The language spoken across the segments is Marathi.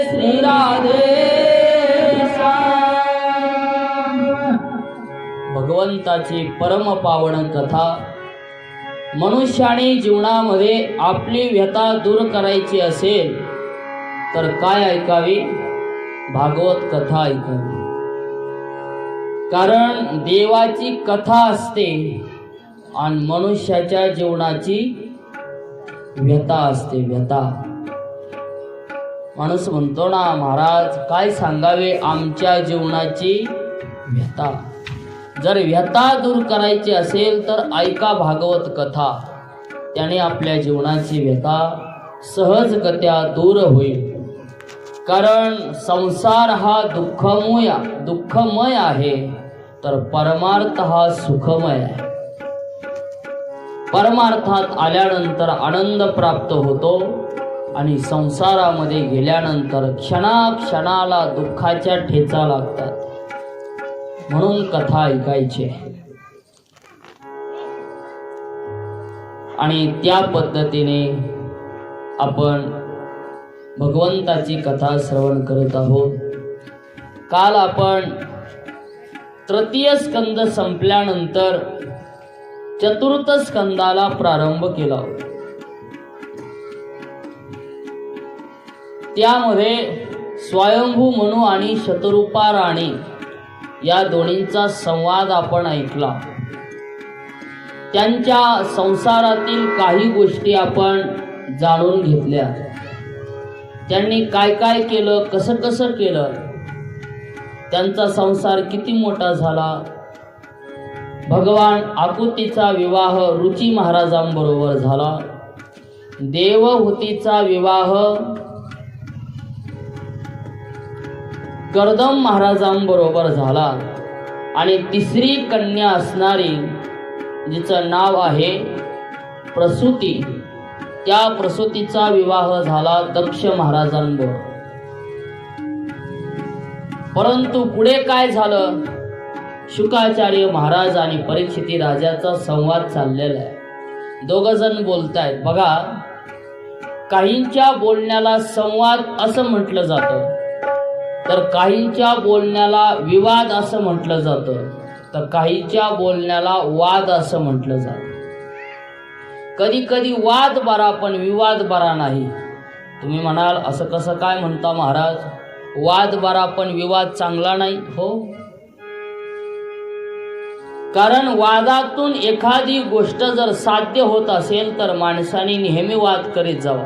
श्री राधे भगवंताची परम पावन कथा। मनुष्याने जीवनामध्ये आपली व्यथा दूर करायची असेल तर काय ऐकावी? भागवत कथा ऐकावी। कारण देवाची कथा असते आणि मनुष्याच्या जीवनाची व्यथा असते। व्यथा माणूस म्हणतो ना, महाराज काय सांगावे आमच्या जीवनाची व्यथा। जर व्यथा दूर करायची असेल तर ऐका भागवत कथा, त्याने आपल्या जीवनाची व्यथा सहजगत्या दूर होईल। कारण संसार हा दुःखमय आहे, तर परमार्थ हा सुखमय आहे। परमार्थात आल्यानंतर आनंद प्राप्त होतो आणि संसारामध्ये गेल्यानंतर क्षणाक्षणाला दुःखाच्या ठेचा लागतात। म्हणून कथा ऐकायची आणि त्या पद्धतीने आपण भगवंताची कथा श्रवण करत आहोत। काल आपण तृतीय स्कंद संपल्यानंतर चतुर्थ स्कंदाला प्रारंभ केला। त्यामध्ये स्वयंभू मनू आणि शतरूपा राणी या दोन्हींचा संवाद आपण ऐकला। त्यांच्या संसारातील काही गोष्टी आपण जाणून घेतल्या। त्यांनी काय काय केलं, कसं कसं केलं, त्यांचा संसार किती मोठा झाला। भगवान आकुतीचा विवाह रुची महाराजांबरोबर झाला। देवहूतीचा विवाह कर्दम महाराजांबरोबर झाला आणि तिसरी कन्या असणारी जिचं नाव आहे प्रसूती, त्या प्रसूतीचा विवाह झाला दक्ष महाराजांबरोबर। परंतु पुढे काय झालं? शुकाचार्य महाराज आणि परीक्षिती राजाचा संवाद चाललेला आहे। दोघ जण बोलतायत बघा। काहींच्या बोलण्याला संवाद असं म्हटलं जातं, तर काहींच्या बोलण्याला विवाद असं म्हटलं जातं, तर काहींच्या बोलण्याला वाद असं म्हटलं जातं। कधी कधी वाद बरा पण विवाद बरा नाही। तुम्ही म्हणाल असं कसं काय म्हणता महाराज, वाद बरा पण विवाद चांगला नाही? हो, कारण वादातून एखादी गोष्ट जर साध्य होत असेल तर माणसाने नेहमी वाद करीत जावा।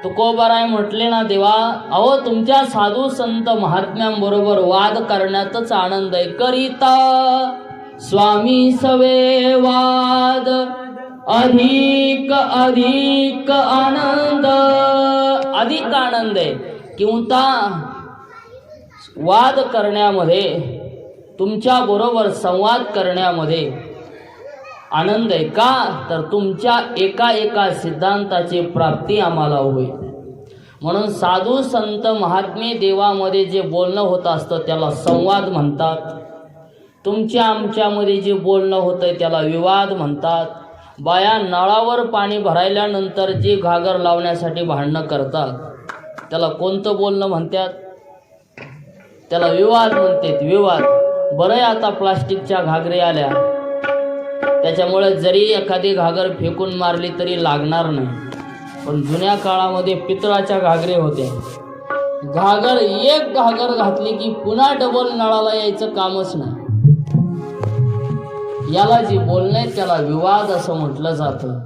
तुकोबाराय म्हटले ना, देवा अहो तुमच्या साधू संत महात्म्यांबरोबर वाद करण्यातच आनंद आहे। करिता स्वामी सवे वाद अधिक अधिक आनंद, अधिक आनंद आहे। किंवा वाद करण्यामध्ये, तुमच्या बरोबर संवाद करण्यामध्ये आनंद आहे। का? तर तुमच्या एका एका सिद्धांताची प्राप्ती आम्हाला होईल। म्हणून साधू संत महात्मे देवामध्ये जे बोलणं होत असतं त्याला संवाद म्हणतात। तुमच्या आमच्यामध्ये जे बोलणं होतंय त्याला विवाद म्हणतात। बाया नळावर पाणी भरायल्यानंतर जे घागर लावण्यासाठी भांडणं करतात त्याला कोणतं बोलणं म्हणतात? त्याला विवाद म्हणतात, विवाद। बरं आता प्लास्टिकच्या घागरी आल्या, त्याच्यामुळे जरी एखादी घागर फेकून मारली तरी लागणार नाही। पण जुन्या काळामध्ये पितळाच्या घागरे होत्या। एक घागर घातली की पुन्हा डबल नळाला यायचं कामच नाही। याला जे बोलणे त्याला विवाद असं म्हटलं जातं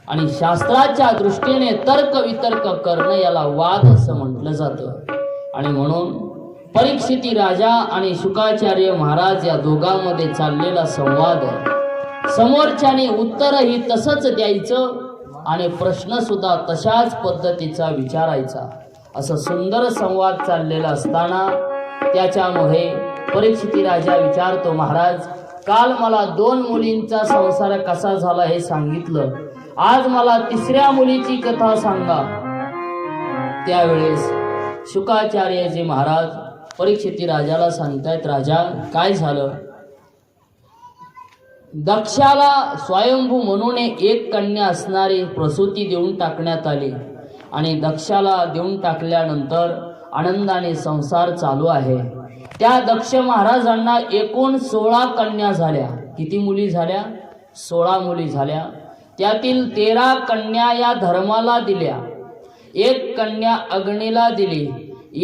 आणि शास्त्राच्या दृष्टीने तर्क वितर्क करणं याला वाद असं म्हटलं जातं। आणि म्हणून परीक्षिती राजा आणि शुकाचार्य महाराज या दोघांमध्ये चाललेला संवाद आहे। समोरच्याने उत्तरही तसंच द्यायचं आणि प्रश्न सुद्धा तशाच पद्धतीचा विचारायचा। असं सुंदर संवाद चाललेला असताना त्याच्यामध्ये परीक्षिती राजा विचारतो, महाराज काल मला 2 मुलींचा संसार कसा झाला हे सांगितलं, आज मला 3ऱ्या मुलीची कथा सांगा। त्यावेळेस शुकाचार्यजी महाराज परीक्षिती राजाला सांगतायत, राजा काय झालं? दक्षाला स्वयंभू म्हणून एक कन्या असणारी प्रसूती देऊन टाकण्यात आली आणि दक्षाला देऊन टाकल्यानंतर आनंदाने संसार चालू आहे। त्या दक्ष महाराजांना एकूण 16 कन्या झाल्या। किती मुली झाल्या? 16 मुली झाल्या। त्यातील 13 कन्या या धर्माला दिल्या, 1 कन्या अग्नीला दिली,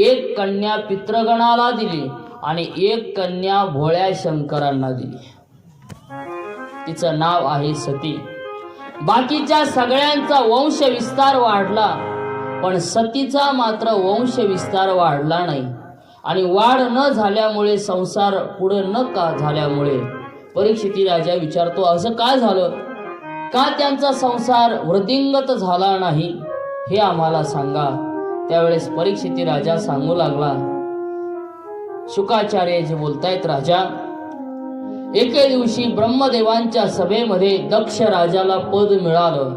1 कन्या पितृगणाला दिली आणि 1 कन्या भोळ्या शंकरांना दिली। तिचं नाव आहे सती। बाकीच्या सगळ्यांचा वंश विस्तार वाढला, पण सतीचा मात्र वंश विस्तार वाढला नाही। आणि वाढ न झाल्यामुळे, संसार पुढे न का झाल्यामुळे परीक्षिती राजा विचारतो, असं का झालं? का त्यांचा संसार वृद्धिंगत झाला नाही, हे आम्हाला सांगा। त्यावेळेस परीक्षिती राजा सांगू लागला, शुकाचार्य जे बोलतायत, राजा, एके दिवशी ब्रह्मदेवांच्या सभेमध्ये दक्ष राजाला पद मिळालं,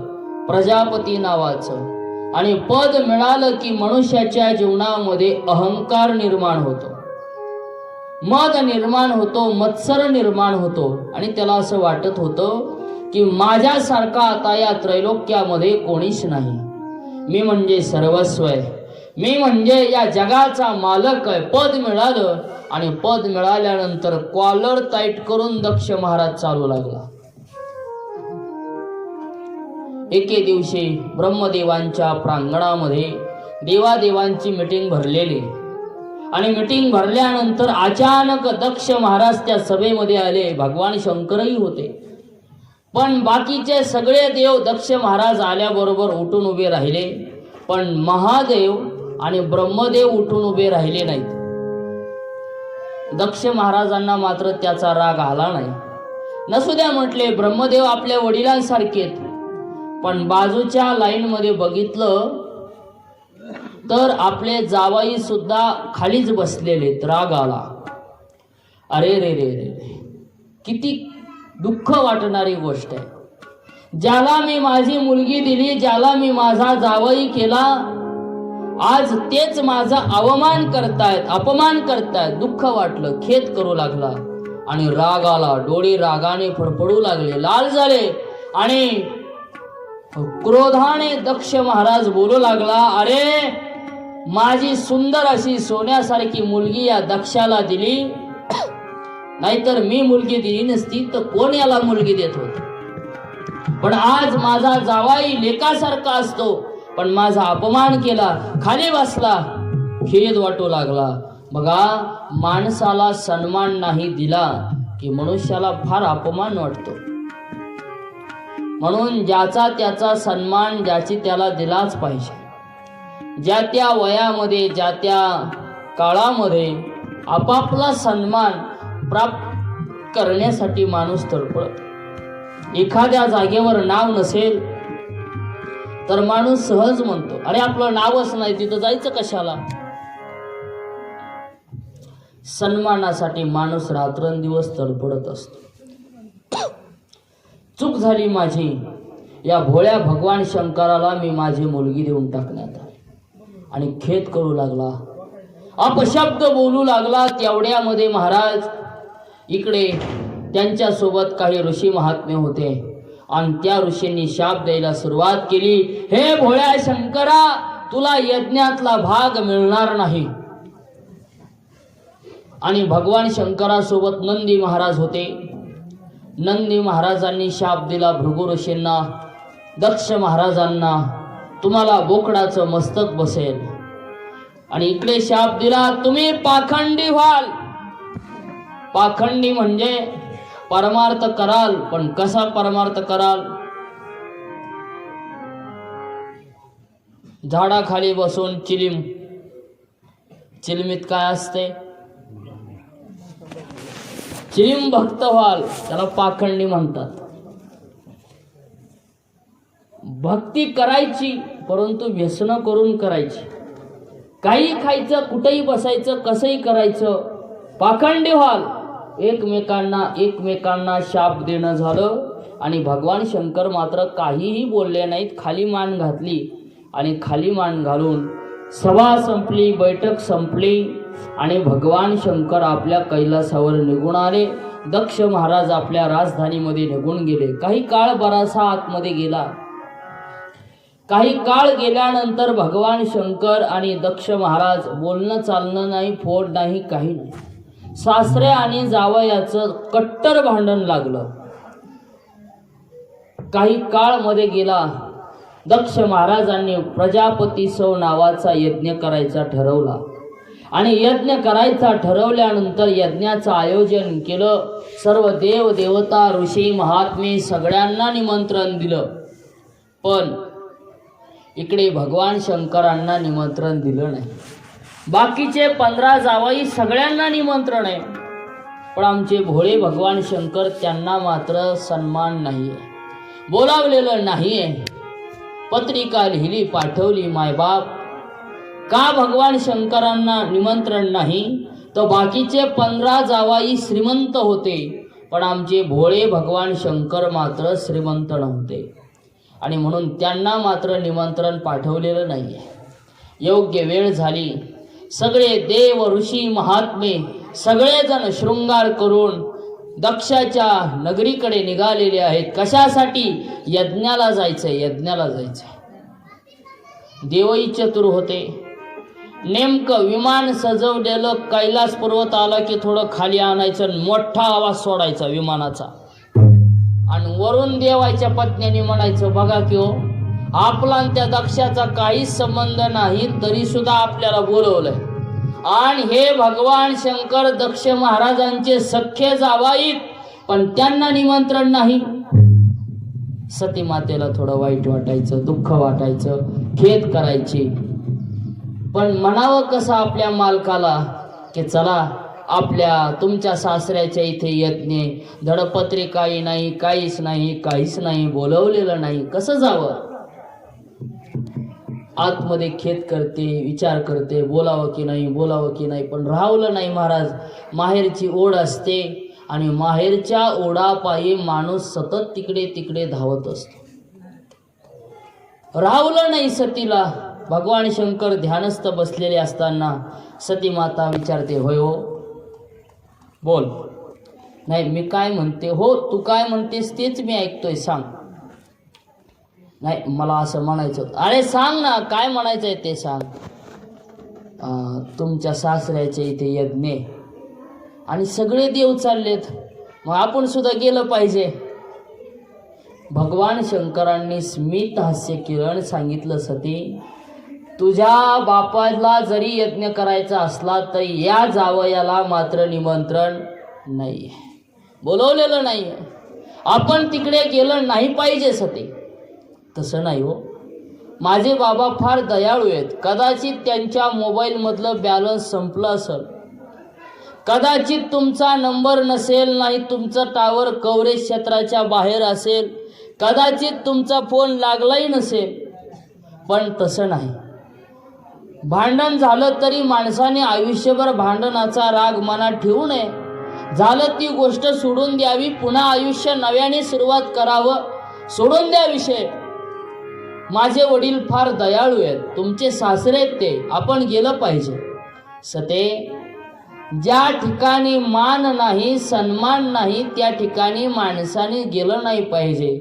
प्रजापती नावाचं। आणि पद मिळालं की मनुष्याच्या जीवनामध्ये अहंकार निर्माण होतो, मद निर्माण होतो, मत्सर निर्माण होतो आणि त्याला असं वाटत होतं की माझ्यासारखा आता या त्रैलोक्यामध्ये कोणीच नाही, मी म्हणजे सर्वस्व आहे, मी म्हणजे या जगाचा मालक आहे। पद मिळालं आणि पद मिळाल्यानंतर कॉलर टाईट करून दक्ष महाराज चालू लागला। एके दिवशी ब्रह्मदेवांच्या प्रांगणामध्ये देवादेवांची मीटिंग भरलेली आणि मीटिंग भरल्यानंतर अचानक दक्ष महाराज त्या सभेमध्ये आले। भगवान शंकरही होते, पण बाकीचे सगळे देव दक्ष महाराज आल्याबरोबर उठून उभे राहिले, पण महादेव आणि ब्रह्मदेव उठून उभे राहिले नाहीत। दक्ष महाराजांना मात्र त्याचा राग आला नाही। नसू द्या म्हटले, ब्रह्मदेव आपल्या वडिलांसारखे, पण बाजूच्या लाईन मध्ये बघितलं तर आपले जावाई सुद्धा खालीच बसलेले, राग आला। अरे रे रे रे, किती दुःख वाटणारी गोष्ट आहे। ज्याला मी माझी मुलगी दिली, ज्याला मी माझा जावई केला, आज तेच माझा अवमान करतायत, अपमान करतायत। दुःख वाटलं, खेद करू लागला आणि राग आला, डोळे रागाने फडफडू लागले, लाल झाले आणि क्रोधाने दक्ष महाराज बोलू लागला, अरे माझी सुंदर अशी सोन्यासारखी मुलगी या दक्षाला दिली, नाहीतर मी मुलगी दिली नसती तर कोण याला मुलगी देत होत? पण आज माझा जावाई लेकासारखा असतो, पण माझा अपमान केला, खाली बसला, खेद वाटू लागला। बघा, माणसाला सन्मान नाही दिला की मनुष्याला फार अपमान वाटतो। म्हणून ज्याचा त्याचा सन्मान ज्याची त्याला दिलाच पाहिजे। ज्या त्या वयामध्ये, ज्या त्या काळामध्ये आपापला सन्मान प्राप्त करण्यासाठी माणूस तळपळतो। एखाद्या जागेवर नाव नसेल तर माणूस सहज म्हणतो, अरे आपलं नावच नाही, तिथं जायचं कशाला? सन्मानासाठी माणूस रात्रंदिवस तडफडत असतो। चूक झाली माझी, या भोळ्या भगवान शंकराला मी माझी मुलगी देऊन टाकण्यात आली आणि खेद करू लागला, अपशब्द बोलू लागला। तेवढ्यामध्ये महाराज इकडे त्यांच्या सोबत काही ऋषी महात्मे होते आणि त्या ऋषींनी शाप द्यायला सुरुवात केली, हे भोळ्या शंकरा, तुला यज्ञातला भाग मिळणार नाही। आणि भगवान शंकरासोबत नंदी महाराज होते। नंदी महाराजांनी शाप दिला भृगु ऋषींना, दक्ष महाराजांना, तुम्हाला बोकडाचं मस्तक बसेल। आणि इकडे शाप दिला, तुम्ही पाखंडी व्हाल। पाखंडी म्हणजे परमार्थ कराल, पण कसा परमार्थ कराल? झाडाखाली बसून चिलमीत काय असते? चिलीम भक्त व्हाल, त्याला पाखंडी म्हणतात। भक्ती करायची, परंतु व्यसन करून करायची। काही खायचं, कुठेही बसायचं, कसंही करायचं, पाखंडी व्हाल। एकमेकांना शाप देणं झालं आणि भगवान शंकर मात्र काहीही बोलले नाहीत। खाली मान घातली आणि खाली मान घालून सभा संपली, बैठक संपली आणि भगवान शंकर आपल्या कैलासावर निघून आले। दक्ष महाराज आपल्या राजधानीमध्ये निघून गेले। काही काळ बरासा आतमध्ये गेला। काही काळ गेल्यानंतर भगवान शंकर आणि दक्ष महाराज बोलणं चालणं नाही, फोड नाही, काही नाही. सासरे आणि जावयाचं कट्टर भांडण लागलं. काही काळ मध्ये गेला. दक्ष महाराजांनी प्रजापती सौ नावाचा यज्ञ करायचा ठरवला आणि यज्ञ करायचा ठरवल्यानंतर यज्ञाचं आयोजन केलं. सर्व देव देवता ऋषी महात्मे सगळ्यांना निमंत्रण दिलं. पण इकडे भगवान शंकरांना निमंत्रण दिलं नाही. बाकीचे 15 जावई सगळ्यांना निमंत्रण आहे, पण आमचे भोळे भगवान शंकर त्यांना मात्र सन्मान नाहीये, बोलावलेलं नाहीये. पत्रिका लिहिली, पाठवली. मायबाप, का भगवान शंकरांना निमंत्रण नाही? तर बाकीचे 15 जावाई श्रीमंत होते, पण आमचे भोळे भगवान शंकर मात्र श्रीमंत नव्हते आणि म्हणून त्यांना मात्र निमंत्रण पाठवलेलं नाहीये. योग्य वेळ झाली. सगळे देव ऋषी महात्मे सगळेजण शृंगार करून दक्षाच्या नगरीकडे निघालेले आहेत. कशासाठी? यज्ञाला जायचंय, यज्ञाला जायचंय. देवई चतुर होते. नेमकं विमान सजवलेलं कैलास पर्वत आला की थोडं खाली आणायचं, मोठा आवाज सोडायचा विमानाचा आणि वरून देवाच्या पत्न्यांनी म्हणायचं, बघा की हो, आपला आणि त्या दक्षाचा काहीच संबंध नाही, तरी सुद्धा आपल्याला बोलवलंय. आणि हे भगवान शंकर दक्ष महाराजांचे सख्खे जावाईत, पण त्यांना निमंत्रण नाही. सती मातेला थोडं वाईट वाटायचं, दुःख वाटायचं, खेद करायची. पण म्हणावं कसं आपल्या मालकाला की चला आपल्या तुमच्या सासऱ्याच्या इथे यज्ञ, धडपत्रिकाही नाही, काहीच नाही, काहीच नाही, बोलवलेलं नाही, कसं जावं? आतमध्ये खेद करते, विचार करते, बोलावं की नाही, बोलावं की नाही, पण राहवलं नाही. महाराज, माहेरची ओढ असते आणि माहेरच्या ओढापायी माणूस सतत तिकडे तिकडे धावत असतो. राहवलं नाही सतीला. भगवान शंकर ध्यानस्थ बसलेले असताना सती माता विचारते, होय हो, बोल. नाही, मी काय म्हणते हो, तू काय म्हणतेस तेच मी ऐकतोय, सांग. नाही, मला असं म्हणायचं होतं. अरे सांग ना, काय म्हणायचंय ते सांग. तुमच्या सासऱ्याच्या इथे यज्ञ आणि सगळे देव चाललेत, मग आपण सुद्धा गेलं पाहिजे. भगवान शंकरांनी स्मित हास्य किरण सांगितलं, सती, तुझ्या बापाला जरी यज्ञ करायचा असला तरी या जावयाला मात्र निमंत्रण नाहीये, बोलवलेलं नाहीये. आपण तिकडे गेलं नाही पाहिजे सती. तसं नाही हो, माझे बाबा फार दयाळू आहेत. कदाचित त्यांच्या मोबाईलमधलं बॅलन्स संपलं असेल, कदाचित तुमचा नंबर नसेल, नाही तुमचं टावर कव्हरेज क्षेत्राच्या बाहेर असेल, कदाचित तुमचा फोन लागलाही नसेल. पण तसं नाही. भांडण झालं तरी माणसाने आयुष्यभर भांडणाचा राग मनात ठेवू नये. झालं ती गोष्ट सोडून द्यावी, पुन्हा आयुष्य नव्याने सुरुवात करावं, सोडून द्या विषय. माझे वडील फार दयाळू आहेत, तुमचे सासरे आहेत ते, आपण गेलं पाहिजे. सते, ज्या ठिकाणी मान नाही, सन्मान नाही, त्या ठिकाणी माणसाने गेलं नाही पाहिजे.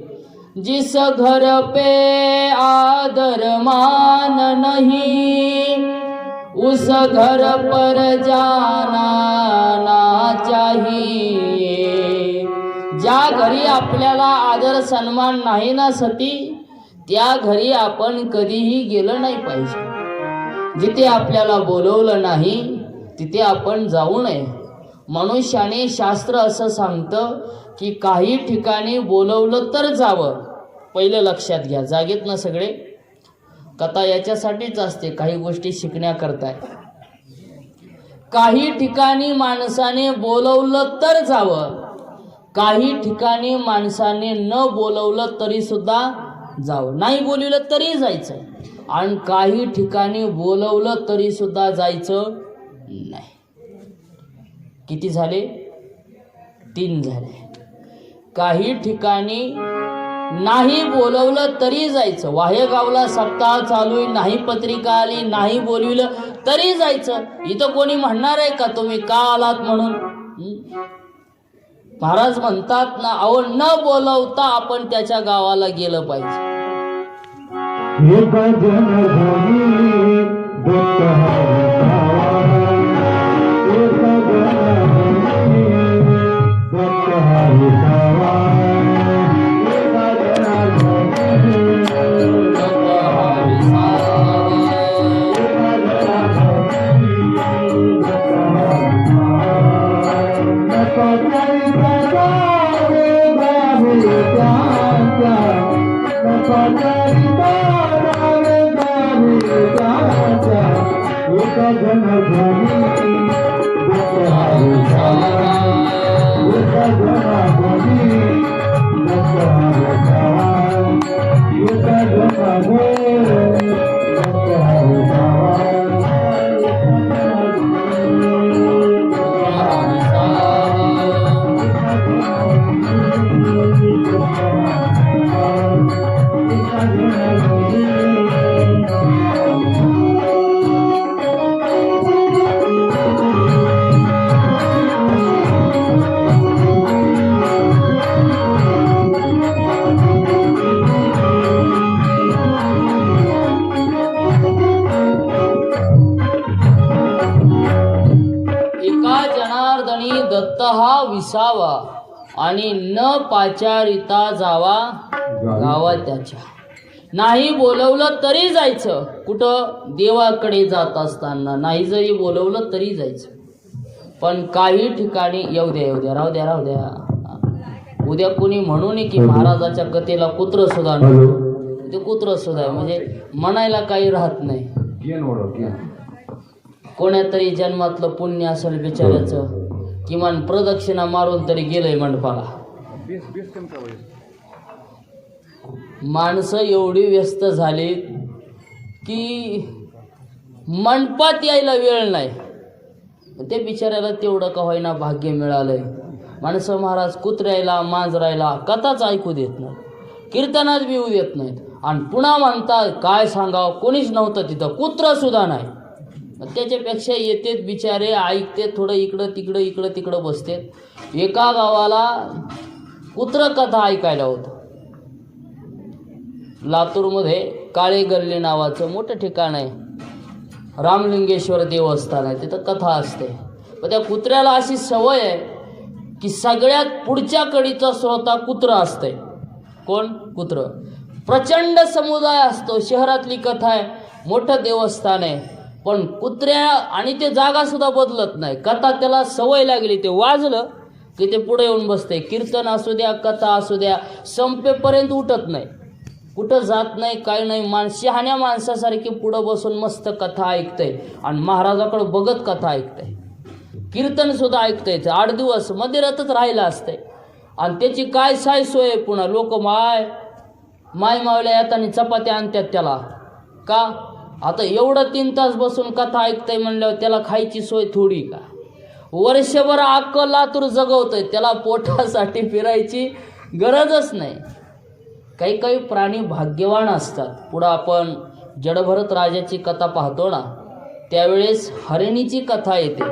जिस घर पे आदर मान नहीं, उस घर पर जाना ना चाहिए. ज्या घरी आपल्याला आदर सन्मान नाही ना सती, त्या घरी आपण कधीही गेलं नाही पाहिजे. जिथे आपल्याला बोलवलं नाही तिथे आपण जाऊ नये. मनुष्याने शास्त्र असं सांगतं की काही ठिकाणी बोलवलं तर जावं. पहिलं लक्षात घ्या, जागेत ना सगळे. कथा याच्यासाठीच असते, काही गोष्टी शिकण्याकरता. काही ठिकाणी माणसाने बोलवलं तर जावं, काही ठिकाणी माणसाने न बोलवलं तरी सुद्धा जावं, नाही बोलवलं तरी जायचं, आणि काही ठिकाणी बोलवलं तरी सुद्धा जायचं नाही. किती झाले? 3 झाले. काही ठिकाणी नाही बोलवलं तरी जायचं. वाहेगावला सप्ताह चालू आहे, नाही पत्रिका आली, नाही बोलवलं तरी जायचं. इथं कोणी म्हणणार आहे का तुम्ही का आलात म्हणून? महाराज म्हणतात ना, अहो, न बोलवता आपण त्याच्या गावाला गेलं पाहिजे. एक जनार्दनी दत्त हा विसावा, एक जनार्दनी दत्त हा विसावा, एक जनार्दनी दत्त हा विसावा. एका जनार्दनी दत्त हा विसावा आणि न पाचारिता जावा गावा त्याच्या. नाही बोलवलं तरी जायचं. कुठं? देवाकडे जात असताना. नाही जरी बोलवलं तरी जायचं. पण काही ठिकाणी येऊ द्या राहू द्या. उद्या कोणी म्हणू नये की महाराजाच्या कथेला कुत्र सुद्धा नव्हतं. ते कुत्र सुद्धा आहे म्हणजे म्हणायला काही राहत नाही. कोण्यातरी जन्मातलं पुण्य असेल बिचाऱ्याचं, किमान प्रदक्षिणा मारून तरी गेलंय मंडपाला. माणसं एवढी व्यस्त झाली की मंडपात यायला वेळ नाही. ते बिचाऱ्याला तेवढं का होईना भाग्य मिळालंय. माणसं महाराज कुत्र्याला मांजरायला कथाच ऐकू देत नाही, कीर्तनात बी येऊ देत नाहीत. आणि पुन्हा म्हणतात काय सांगावं, कोणीच नव्हतं तिथं, कुत्र सुद्धा नाही. त्याच्यापेक्षा येतेत बिचारे, ऐकते थोडं इकडं तिकडं बसतेत. एका गावाला कुत्र कथा ऐकायला होतं. लातूरमध्ये काळे गल्ली नावाचं मोठं ठिकाण आहे. रामलिंगेश्वर देवस्थान आहे, तिथं कथा असते. पण त्या कुत्र्याला अशी सवय आहे की सगळ्यात पुढच्या कडीचा स्वतः कुत्र असतंय. कोण? कुत्र. प्रचंड समुदाय असतो. शहरातली कथा आहे, मोठं देवस्थान आहे. पण कुत्र्या आणि ते जागा सुद्धा बदलत नाही. कथा त्याला सवय लागली, ते वाजलं की ते पुढे येऊन बसते. कीर्तन असू द्या, कथा असू द्या, संपेपर्यंत उठत नाही, कुठं जात नाही, काही नाही. शहाण्या माणसासारखी पुढं बसून मस्त कथा ऐकतंय आणि महाराजाकडं बघत कथा ऐकतंय. कीर्तन सुद्धा ऐकतंय. 8 दिवस मंदिरातच राहिला असतंय. आणि त्याची काय साय सोय. पुन्हा लोक माय मावल्या येताना चपात्या आणतात त्याला. का? आता एवढं 3 तास बसून कथा ऐकतंय म्हणल्यावर त्याला खायची सोय थोडी का? वर्षभर अक्कल लातूर जगवतंय, त्याला पोटासाठी फिरायची गरजच नाही. काही प्राणी भाग्यवान असतात. पुढं आपण जडभरत राजाची कथा पाहतो ना, त्यावेळेस हरिणीची कथा येते.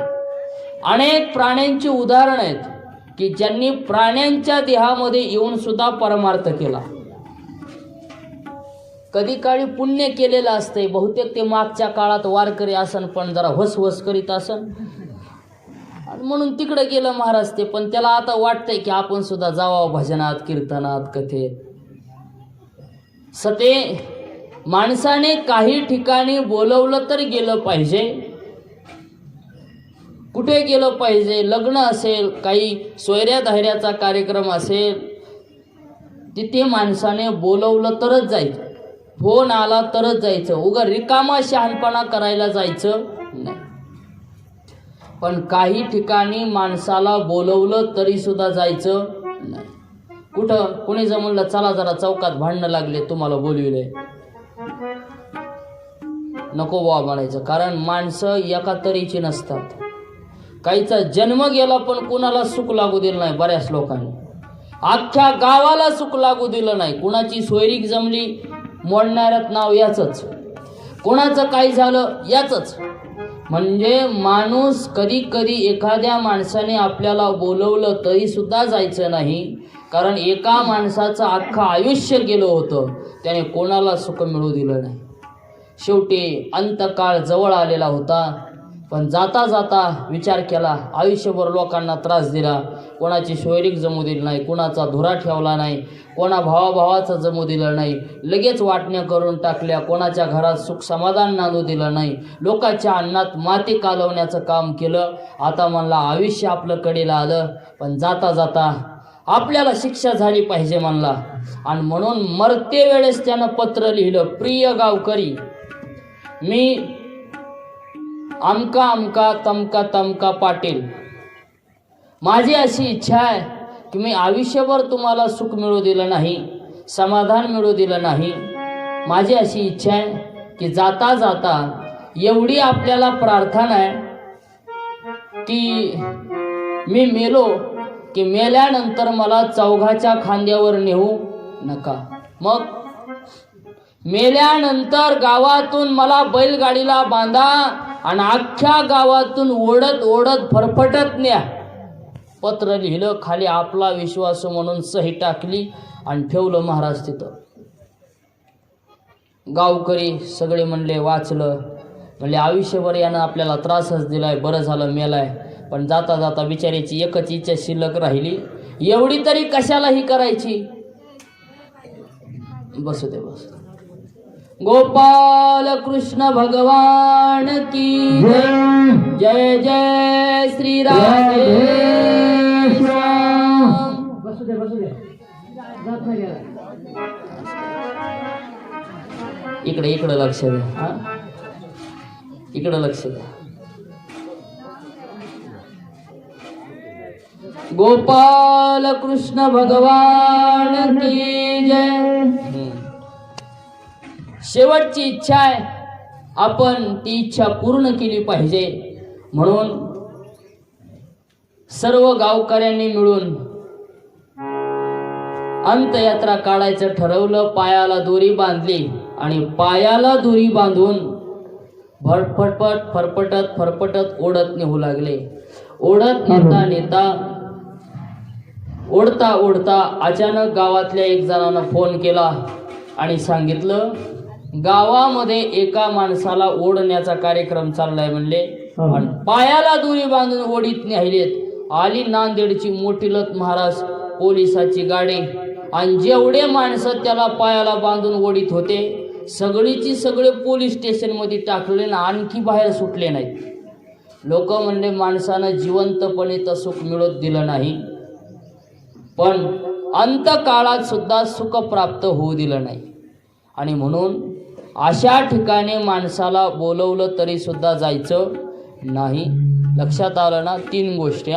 अनेक प्राण्यांची उदाहरणं आहेत की ज्यांनी प्राण्यांच्या देहामध्ये येऊन सुद्धा परमार्थ केला. कधी काळी पुण्य केलेलं असतंय. बहुतेक ते मागच्या काळात वारकरी असन, पण जरा वसवस करीत असन आणि म्हणून तिकडे गेलं महाराज ते. पण त्याला आता वाटतंय की आपण सुद्धा जावं भजनात, कीर्तनात, कथेत. सते माणसाने काही ठिकाणी बोलवलं तर गेलं पाहिजे. कुठे गेलं पाहिजे? लग्न असेल, काही सोयऱ्या धायऱ्याचा कार्यक्रम असेल, तिथे माणसाने बोलवलं तरच जायचं. फोन आला तरच जायचं. उगा रिकामा शहाणपणा करायला जायचं नाही. पण काही ठिकाणी माणसाला बोलवलं तरी सुद्धा जायचं नाही. कुठं? कुणी जर म्हणलं चला जरा चौकात भांडणं लागले, तुम्हाला बोलविले, नको बुवा म्हणायचं. कारण माणसं एका तरीची नसतात. काहीचा जन्म गेला पण कुणाला सुख लागू दिलं नाही. बऱ्याच लोकांनी अख्ख्या गावाला सुख लागू दिलं नाही. कुणाची सोयरीक जमली, मोडणाऱ्यात नाव याचंच, कोणाचं काही झालं याचंच. म्हणजे माणूस कधी कधी एखाद्या माणसाने आपल्याला बोलवलं तरी सुद्धा जायचं नाही. कारण एका माणसाचं अख्खं आयुष्य गेलं होतं, त्याने कोणाला सुख मिळू दिलं नाही. शेवटी अंतकाळ जवळ आलेला होता, पण जाता जाता विचार केला, आयुष्यभर लोकांना त्रास दिला, कोणाची सोयरीक जमू दिली नाही, कोणाचा धुरा ठेवला नाही, कोणा भावाभावाचं जमू दिलं नाही, लगेच वाटण्या करून टाकल्या, कोणाच्या घरात सुख समाधान नांदू दिलं नाही, लोकांच्या अन्नात माती कालवण्याचं काम केलं. आता म्हणला आयुष्य आपलं कडेला आलं, पण जाता जाता आपल्याला शिक्षा झाली पाहिजे म्हणला. आणि म्हणून मरते वेळेस त्यानं पत्र लिहिलं, प्रिय गावकरी, मी अमका अमका तमका तमका पाटील, माझी अशी इच्छा आहे की मी आयुष्यभर तुम्हाला सुख मिळू दिलं नाही, समाधान मिळू दिलं नाही. माझी अशी इच्छा आहे की जाता जाता एवढी आपल्याला प्रार्थना आहे की मी मेलो की मेल्यानंतर मला चौघाच्या खांद्यावर नेऊ नका. मग मेल्यानंतर गावातून मला बैलगाडीला बांधा आणि अख्ख्या गावातून ओढत ओढत फरफटत न्या. पत्र लिहिलं, खाली आपला विश्वास म्हणून सही टाकली आणि ठेवलं महाराज तिथं. गावकरी सगळे म्हणले, वाचलं, म्हणले आयुष्यभर यानं आपल्याला त्रासच दिलाय, बरं झालं मेलाय. पण जाता जाता बिचारीची एकच इच्छा शिल्लक राहिली, एवढी तरी कशाला ही करायची. बसू दे बस. गोपाल कृष्ण भगवान की जय जय श्री राधे. इकडे इकडे लक्ष द्या, इकडे लक्ष द्या. गोपाल कृष्ण भगवान की जय. शेवटची इच्छा आहे, आपण ती इच्छा पूर्ण केली पाहिजे. म्हणून सर्व गावकऱ्यांनी मिळून अंतयात्रा काढायचं ठरवलं. पायाला दोरी बांधली आणि पायाला दोरी बांधून फरफटपट फरफटत फरफटत ओढत नेऊ लागले. ओढत नेता नेता ओढता ओढता अचानक गावातल्या एक जणानं फोन केला आणि सांगितलं, गावामध्ये एका माणसाला ओढण्याचा कार्यक्रम चाललाय म्हणले आणि पायाला दोरी बांधून ओढीत न्यायलेत. आली नांदेडची मोठीलत महाराज पोलिसाची गाडी आणि जेवढे माणसं त्याला पायाला बांधून ओढीत होते सगळीची सगळे पोलीस स्टेशन मध्ये टाकले ना, आणखी बाहेर सुटले नाहीत. लोक म्हणले माणसानं जिवंतपणे तर सुख मिळत दिलं नाही, पण अंतकाळात सुद्धा सुख प्राप्त होऊ दिलं नाही. आणि म्हणून अशा ठिकाणी माणसाला बोलवलं तरी सुद्धा जायचं नाही. लक्षात आलं ना? 3 गोष्टी.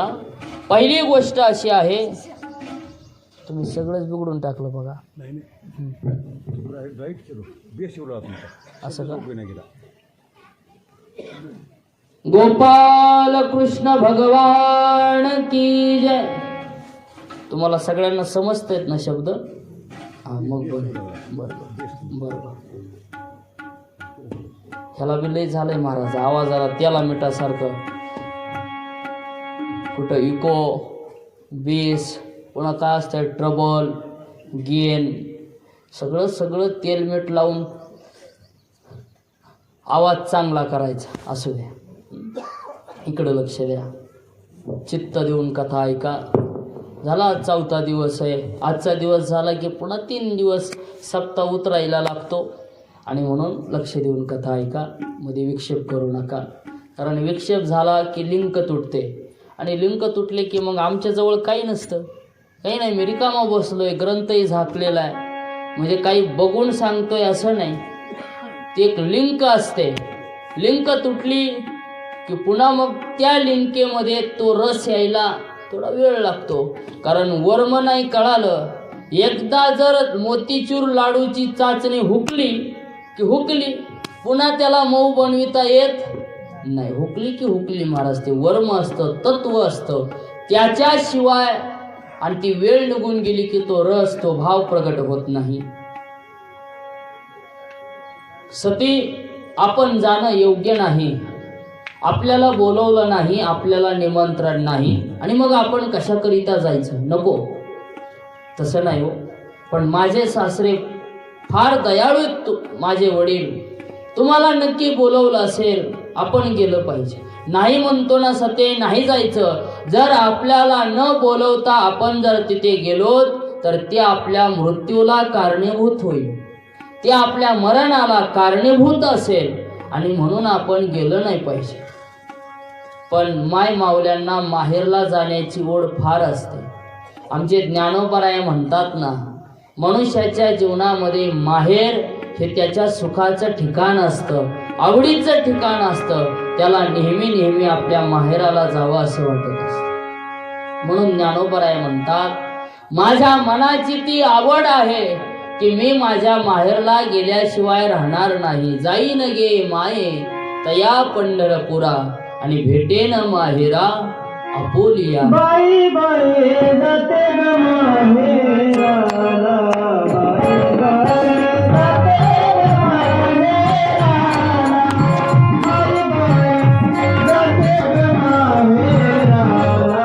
पहिली गोष्ट अशी आहे, तुम्ही सगळंच बिघडून टाकलं बघा. असं का? गोपाल कृष्ण भगवान की जय. तुम्हाला सगळ्यांना समजतायत ना शब्द? हा, मग बरोबर. ह्याला बी लय झालंय महाराज, आवाजाला त्याला मिठासारखं. कुठं इको, बेस, पुन्हा काय असतं ट्रबल, गेन, सगळं तेलमीठ लावून आवाज चांगला करायचा. असू द्या, इकडं लक्ष द्या, चित्त देऊन कथा ऐका. झाला 4था दिवस आहे. आजचा दिवस झाला की पुन्हा 3 दिवस सप्ताह उतरायला लागतो. आणि म्हणून लक्ष देऊन कथा ऐका, मध्ये विक्षेप करू नका. कारण विक्षेप झाला की लिंक तुटते आणि लिंक तुटले की मग आमच्याजवळ काही नसतं, काही नाही. मी रिकामा बसलोय, ग्रंथही झाकलेला आहे, म्हणजे काही बघून सांगतोय असं नाही. ती एक लिंक असते. लिंक तुटली की पुन्हा मग त्या लिंकेमध्ये तो रस यायला थोडा वेळ लागतो. कारण वर्म नाही कळालं. एकदा जर मोतीचूर लाडूची चाचणी हुकली की हुकली, पुन्हा त्याला मऊ बनविता येत नाही. हुकली की हुकली महाराज. ते वर्म असतं, तत्व असतं, त्याच्याशिवाय आणि ती वेळ निघून गेली की तो रस, तो भाव प्रगट होत नाही. सती आपण जाणं योग्य नाही. आपल्याला बोलवलं नाही, आपल्याला निमंत्रण नाही, आणि मग आपण कशाकरिता जायचं? नको. तसं नाही हो, पण माझे सासरे फार दयाळू आहेत. माझे वडील तुम्हाला नक्की बोलवलं असेल, आपण गेलं पाहिजे. नाही म्हणतो ना सते, नाही जायचं. जर आपल्याला न बोलवता आपण जर तिथे गेलो तर ते आपल्या मृत्यूला कारणीभूत होईल, ते आपल्या मरणाला कारणीभूत असेल, आणि म्हणून आपण गेलं नाही पाहिजे. पण माय माऊल्यांना माहेरला जाण्याची ओढ फार असते. आमचे ज्ञानोबराय म्हणतात ना, मनुष्याच्या जीवनामध्ये माहेर हे त्याच्या सुखाचं ठिकाण असतं, आवडीचं ठिकाण असतं. त्याला नेहमी नेहमी आपल्या माहेराला जावं असं वाटत असतं. म्हणून ज्ञानोबराय म्हणतात, माझ्या मनाची ती आवड आहे की मी माझ्या माहेरला गेल्याशिवाय राहणार नाही. जाईन गे माये तया पंढरपुरा आणि भेटेन माहेरा आपुलिया. बाई बाई जाते ग माहेराला, बाई बाई जाते ग माहेराला, बाई बाई जाते ग माहेराला,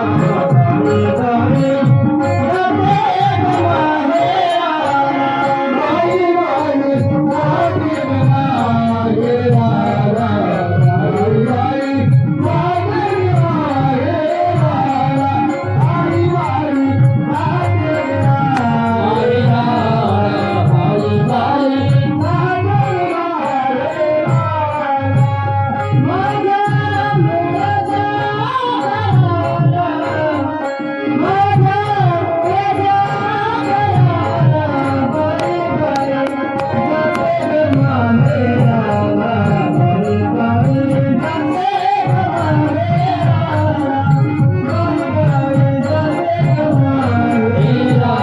बाई बाई जाते ग माहेराला, बाई बाई जाते ग माहेराला,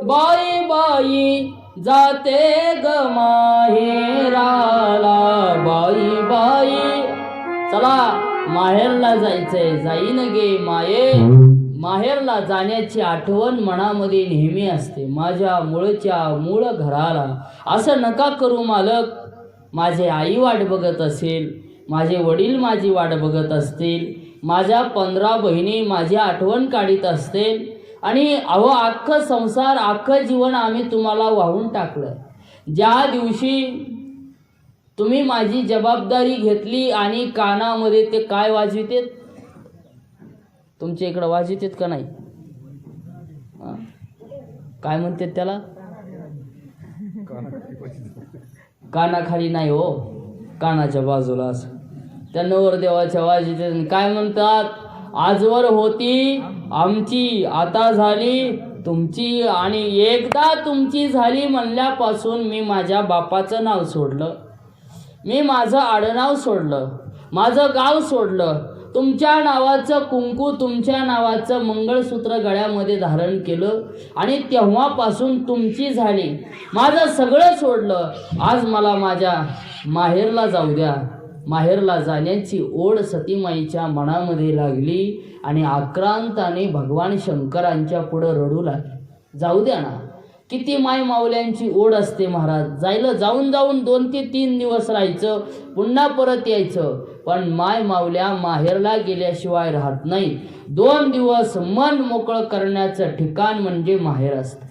बाई बाई जाते ग माहेराला, बाई बाई. चला माहेरला जायचंय, जाईन गे माये. माहेरला जाण्याची आठवण मनामध्ये नेहमी असते, माझ्या मूळ घराला. असं नका करू मालक, माझे आई वाट बघत असेल, माझे वडील माझी वाट बघत असतील, माझ्या 15 बहिणी माझी आठवण काढीत असतील, आणि अहो अख्खं संसार अख्खं जीवन आम्ही तुम्हाला वाहून टाकलं. ज्या दिवशी तुम्ही माझी जबाबदारी घेतली आणि कानामध्ये ते काय वाजवितेत, तुमच्या इकडं वाजवितेत का नाही? काय म्हणतात त्याला? कानाखाली नाही हो, कानाच्या बाजूला असं. त्या नवरदेवाच्या वाजवितेत काय म्हणतात? आजवर होती आमची, आता झाली तुमची, आणि एकदा तुमची झाली म्हणल्यापासून मी माझ्या बापाचं नाव सोडलं, मी माझं आडनाव सोडलं, माझं गाव सोडलं, तुमच्या नावाचं कुंकू, तुमच्या नावाचं मंगळसूत्र गळ्यामध्ये धारण केलं, आणि तेव्हापासून तुमची झाली, माझं सगळं सोडलं. आज मला माझ्या माहेरला जाऊ द्या. माहेरला जाण्याची ओढ सतीमाईच्या मनामध्ये लागली आणि आक्रांताने भगवान शंकरांच्या पुढं रडू लागली. जाऊ द्या ना, किती माय माऊल्यांची ओढ असते महाराज. जाऊन 2 ते 3 दिवस राहायचं, पुन्हा परत यायचं. पण माय माऊल्या माहेरला गेल्याशिवाय राहत नाही. 2 दिवस मन मोकळं करण्याचं ठिकाण म्हणजे माहेर असतं.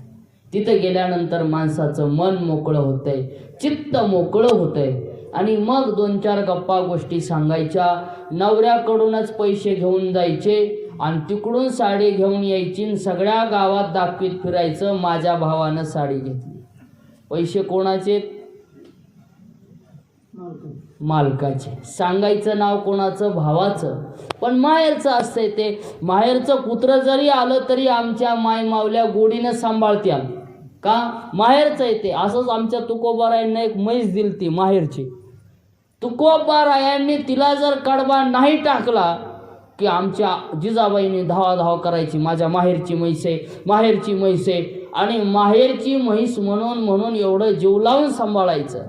तिथं गेल्यानंतर माणसाचं मन मोकळं होतंय, चित्त मोकळं होतंय, आणि मग 2-4 गप्पा गोष्टी सांगायच्या. नवऱ्याकडूनच पैसे घेऊन जायचे आणि तिकडून साडी घेऊन यायची, सगळ्या गावात दाखवीत फिरायचं माझ्या भावानं साडी घेतली. पैसे कोणाचे? मालकाचे. सांगायचं नाव कोणाचं? भावाचं. पण माहेरचं असतंय ते. माहेरचं कुत्र जरी आलं तरी आमच्या माय मावल्या गोडीनं सांभाळत्या. का माहेरचं येते. असंच आमच्या तुकोबारायांना एक म्हैस दिलती माहेरची. तुकोबारायांनी तिला जर कडबा नाही टाकला की आमच्या जिजाबाईने धावा करायची, माझ्या माहेरची म्हैस आहे, माहेरची म्हैस आहे. आणि माहेरची म्हैस म्हणून म्हणून एवढं जीव लावून सांभाळायचं.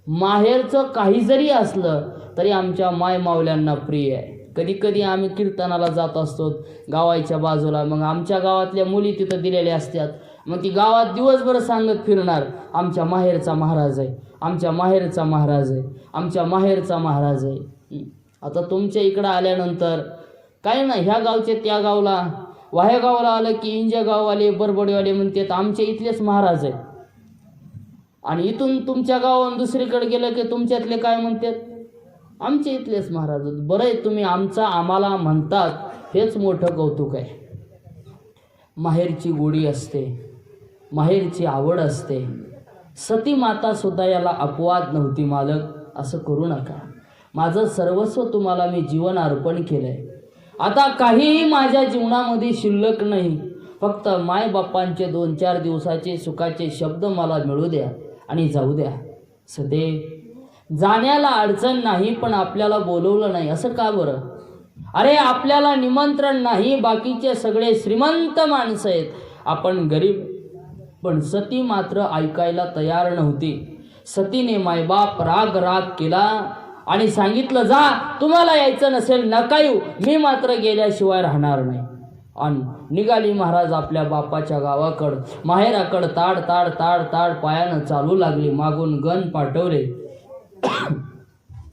माहेरचं काही जरी असलं तरी आमच्या माय मावल्यांना प्रिय आहे. कधी कधी आम्ही कीर्तनाला जात असतो गावाच्या बाजूला, मग आमच्या गावातल्या मुली तिथं दिलेल्या असतात. मग ती गावात दिवसभर सांगत फिरणार, आमच्या माहेरचा महाराज आहे, आमच्या माहेरचा महाराज आहे, आमच्या माहेरचा महाराज आहे. आता तुमच्या इकडं आल्यानंतर काय ना, ह्या गावचे त्या गावला, वाह्या गावाला आलं की इंजा गाववाले बरबडीवाले म्हणतात आमच्या इथलेच महाराज आहे. आणि इथून तुमच्या गावात दुसरीकडे गेलं की तुमच्यातले काय म्हणतात, आमच्या इथलेच महाराज. बरं आहे तुम्ही आमचा आम्हाला म्हणतात, हेच मोठं कौतुक आहे. माहेरची गोडी असते, माहेरची आवड असते. सती माता सुद्धा याला अपवाद नव्हती. मालक, असं करू नका. माझं सर्वस्व तुम्हाला मी जीवन अर्पण केलंय. आता काहीही माझ्या जीवनामध्ये शिल्लक नाही. फक्त मायबापांचे 2-4 दिवसाचे सुखाचे शब्द मला मिळू द्या आणि जाऊ द्या. सते, जाण्याला अडचण नाही, पण आपल्याला बोलवलं नाही असं का बरं? अरे आपल्याला निमंत्रण नाही, बाकीचे सगळे श्रीमंत माणसं आहेत, आपण गरीब. पण सती मात्र ऐकायला तयार नव्हती. सतीने मायबाप राग केला आणि सांगितलं, जा, तुम्हाला यायचं नसेल नका येऊ, मी मात्र गेल्याशिवाय राहणार नाही. आणि निघाली महाराज आपल्या बापाच्या गावाकडं. माहेराकडं ताड ताड ताड ताड पायानं चालू लागली. मागून गण पाठवले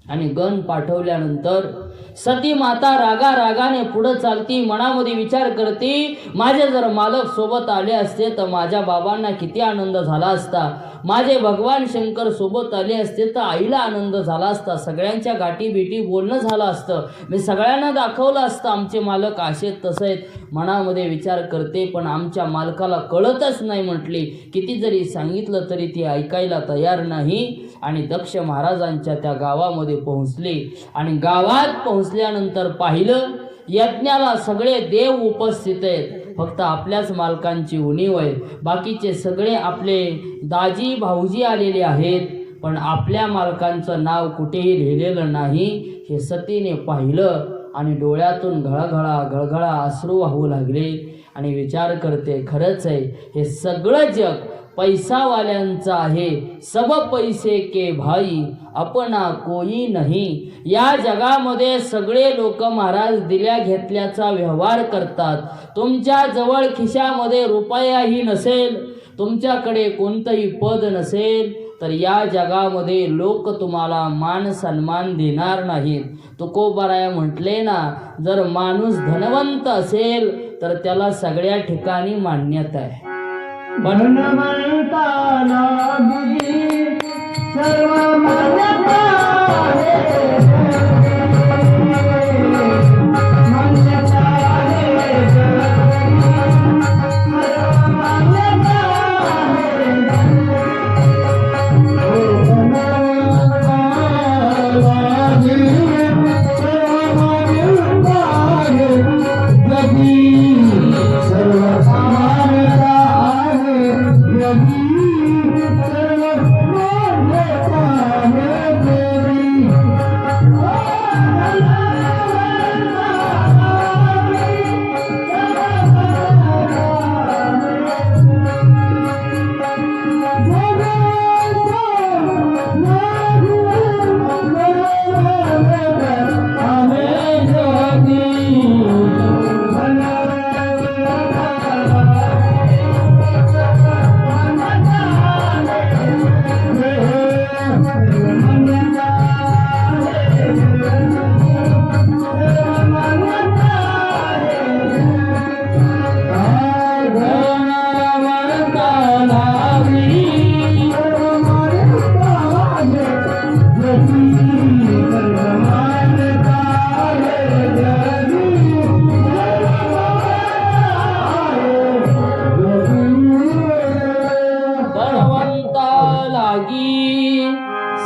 आणि गण पाठवल्यानंतर सती माता रागाने पुढं चालती. मनामध्ये विचार करते, माझे जर मालक सोबत आले असते तर माझ्या बाबांना किती आनंद झाला असता. माझे भगवान शंकर सोबत आले असते तर आईला आनंद झाला असता. सगळ्यांच्या गाठी भेटी बोलणं झालं असतं. मी सगळ्यांना दाखवलं असतं आमचे मालक असे तसे आहेत. मनामध्ये विचार करते, पण आमच्या मालकाला कळतच नाही म्हटली. किती जरी सांगितलं तरी ती ऐकायला तयार नाही. आणि दक्ष महाराजांच्या त्या गावामध्ये पोहोचली. आणि गावात पोहोचल्यानंतर पाहिलं, यज्ञाला सगळे देव उपस्थित आहेत, फक्त आपल्याच मालकांची उणीव आहे. बाकीचे सगळे आपले दाजी भाऊजी आलेले आहेत, पण आपल्या मालकांचं नाव कुठेही लिहिलेलं नाही. हे सतीने पाहिलं आणि डोळ्यातून घळघळा अश्रू वाहू लागले. आणि विचार करते, खरंच आहे, हे सगळं जग पैसावाल्यांचं आहे. सब पैसे के भाई अपना कोई नहीं. या जगामध्ये सगळे लोक महाराज दिल्या घेतल्याचा व्यवहार करतात. तुमच्या जवळ खिशामध्ये रुपयाही नसेल, तुमच्याकडे कोणतंही पद नसेल, तर या जगामध्ये लोक तुम्हाला मान सन्मान देणार नाहीत. तुकोबाराया म्हटले ना, जर माणूस धनवंत असेल तर त्याला सगळ्या ठिकाणी मान्यता आहे. धनवंताला बुद्धी सर्व मान्यता आहे. मान्यता आहे सर्व मान्यता आहे. धनवंताला बुद्धी सर्व मान्यता आहे. जगी सर्व समानता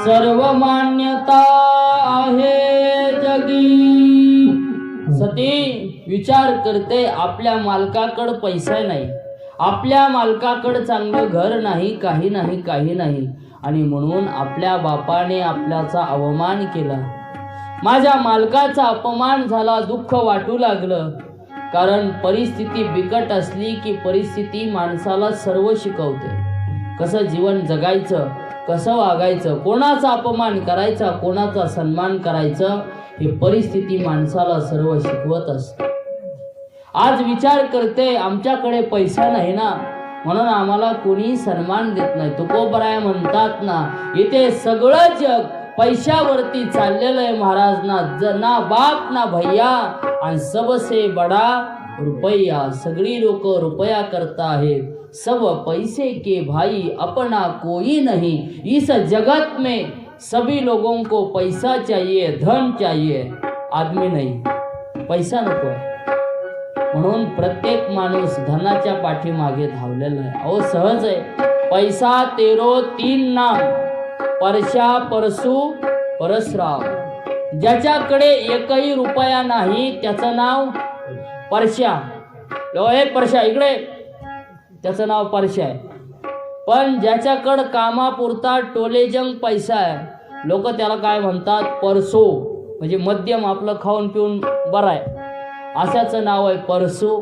सर्व मान्यता आहे जगी. सती विचार करते, आपल्या मालकाकडे पैसा नाही, आपल्या मालकाकडे चांगलं घर नाही, काही नाही, काही नाही, आणि म्हणून आपल्या बापाने आपल्याचा अवमान केला. माझ्या मालकाचा अपमान झाला, दुःख वाटू लागलं. कारण परिस्थिती बिकट असली की परिस्थिती माणसाला सर्व शिकवते. कसं जीवन जगायचं, कसं वागायचं, कोणाचा अपमान करायचा, कोणाचा सन्मान करायचं, हे परिस्थिती माणसाला सर्व शिकवत असते. आज विचार करते आमच्याकडे पैसा नाही ना, म्हणून आम्हाला कोणी सन्मान देत नाही. तुकोबराय म्हणतात ना, इथे सगळं जग पैशावरती चाललेलं आहे महाराज ना बाप ना भैया आणि सबसे बडा रुपया. सगळी लोक रुपया करता आहेत. सब पैसे के भाई अपना कोई नहीं. इस जगत में सभी लोगों को पैसा चाहिए, धन चाहिए, आदमी नहीं. पैसा नको आहे. म्हणून प्रत्येक माणूस धनाच्या पाठीमागे धावलेला आहे. अहो सहज आहे. पैसा तेरो तीन नाम, परशा परसू परसराव. ज्याच्याकडे एकही रुपया नाही त्याचं नाव परशा. हे परशा इकडे, त्याचं नाव परशा आहे. पण ज्याच्याकडं कामापुरता टोलेजंग पैसा आहे, लोक त्याला काय म्हणतात, परसो. म्हणजे मध्यम आपलं खाऊन पिऊन बरं आहे, अशाचं नाव आहे परसो.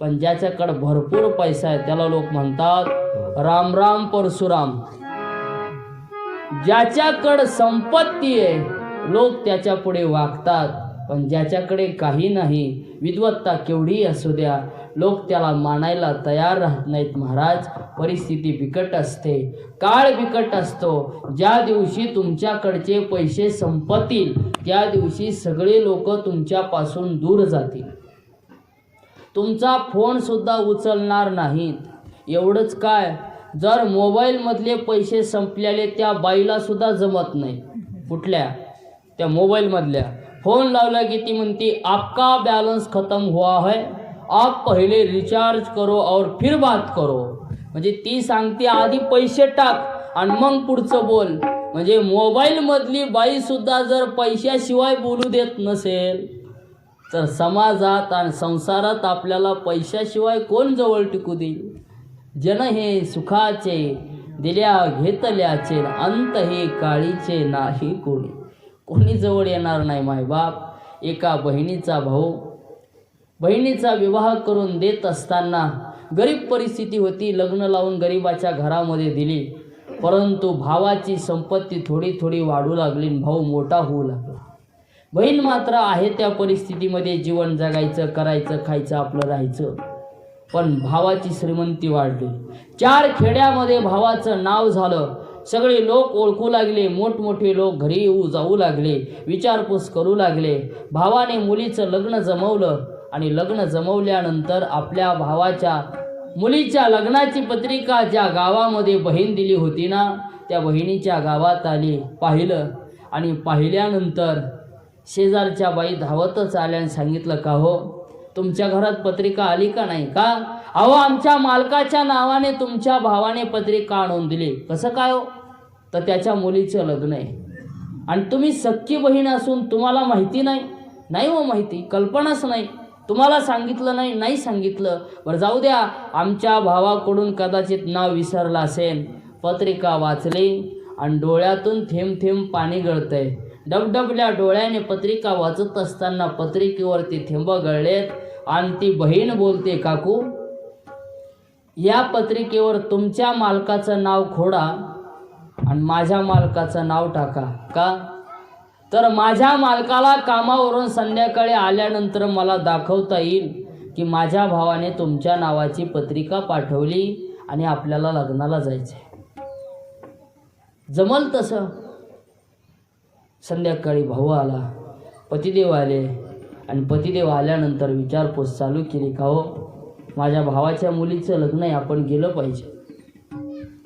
पण ज्याच्याकडं भरपूर पैसा आहे त्याला लोक म्हणतात राम राम परशुराम. ज्याच्याकडे संपत्ती आहे लोक त्याच्या पुढे वागतात. पण ज्याच्याकडे काही नाही, विद्वत्ता केवढी असू द्या, लोक त्याला मानायला तयार राहत नाहीत. महाराज परिस्थिती बिकट असते, काळ बिकट असतो. ज्या दिवशी तुमच्याकडचे पैसे संपतील त्या दिवशी सगळे लोक तुमच्यापासून दूर जातील. तुमचा फोन सुद्धा उचलणार नाहीत. एवढंच काय, जर मोबाईलमधले पैसे संपलेले त्या बाईला सुद्धा जमत नाही. कुठल्या, त्या मोबाईलमधल्या. फोन लावला की ती म्हणते आपका बॅलन्स खत्म हुआ है, आप पहिले रिचार्ज करो और फिर बात करो. म्हणजे ती सांगते आधी पैसे टाक आणि मग पुढचं बोल. म्हणजे मोबाईलमधली बाई सुद्धा जर पैशाशिवाय बोलू देत नसेल तर समाजात आणि संसारात आपल्याला पैशाशिवाय कोण जवळ टिकू देईल. जन हे सुखाचे दिल्या घेतल्याचे, अंत हे काळीचे नाही कोणी. कोणी जवळ येणार नाही. मायबाप एका बहिणीचा भाऊ बहिणीचा विवाह करून देत असताना गरीब परिस्थिती होती, लग्न लावून गरीबाच्या घरामध्ये दिली. परंतु भावाची संपत्ती थोडी थोडी वाढू लागली, भाऊ मोठा होऊ लागला. बहीण मात्र आहे त्या परिस्थितीमध्ये जीवन जगायचं, करायचं, खायचं, आपलं राहायचं. पण भावाची श्रीमंती वाढली. 4 खेड्यामध्ये भावाचं नाव झालं. सगळे लोक ओळखू लागले. मोठमोठे लोक घरी येऊ जाऊ लागले, विचारपूस करू लागले. भावाने मुलीचं लग्न जमवलं आणि लग्न जमवल्यानंतर आपल्या भावाच्या मुलीच्या लग्नाची पत्रिका ज्या गावामध्ये बहीण दिली होती ना, त्या बहिणीच्या गावात आली. पाहिलं आणि पाहिल्यानंतर शेजारच्या बाई धावतच आल्या आणि सांगितलं, का हो तुमच्या घरात पत्रिका आली का नाही? का अहो आमच्या मालकाच्या नावाने तुमच्या भावाने पत्रिका आणून दिली. कसं काय हो? तर त्याच्या मुलीचं लग्न आहे. आणि तुम्ही सख्खी बहीण असून तुम्हाला माहिती नाही? नाही हो माहिती, कल्पनाच नाही. तुम्हाला सांगितलं नाही? नाही सांगितलं. बरं जाऊ द्या, आमच्या भावाकडून कदाचित नाव विसरलं असेल. पत्रिका वाचली आणि डोळ्यातून थेंब थेंब पाणी गळतंय. डबडबल्या डोळ्याने पत्रिका वाचत असताना पत्रिकेवरती थेंब गळलेत आणि ती बहीण बोलते, काकू या पत्रिकेवर तुमच्या मालकाचं नाव खोडा आणि माझ्या मालकाचं नाव टाका. का तर माझ्या मालकाला कामावरून संध्याकाळी आल्यानंतर मला दाखवता येईल की माझ्या भावाने तुमच्या नावाची पत्रिका पाठवली आणि आपल्याला लग्नाला जायचे. जमल तसं. संध्याकाळी भाऊ आला, पतिदेव आले आणि पतिदेव आल्यानंतर विचारपूस चालू केली, का हो माझ्या भावाच्या मुलीचं लग्न आहे, आपण गेलं पाहिजे.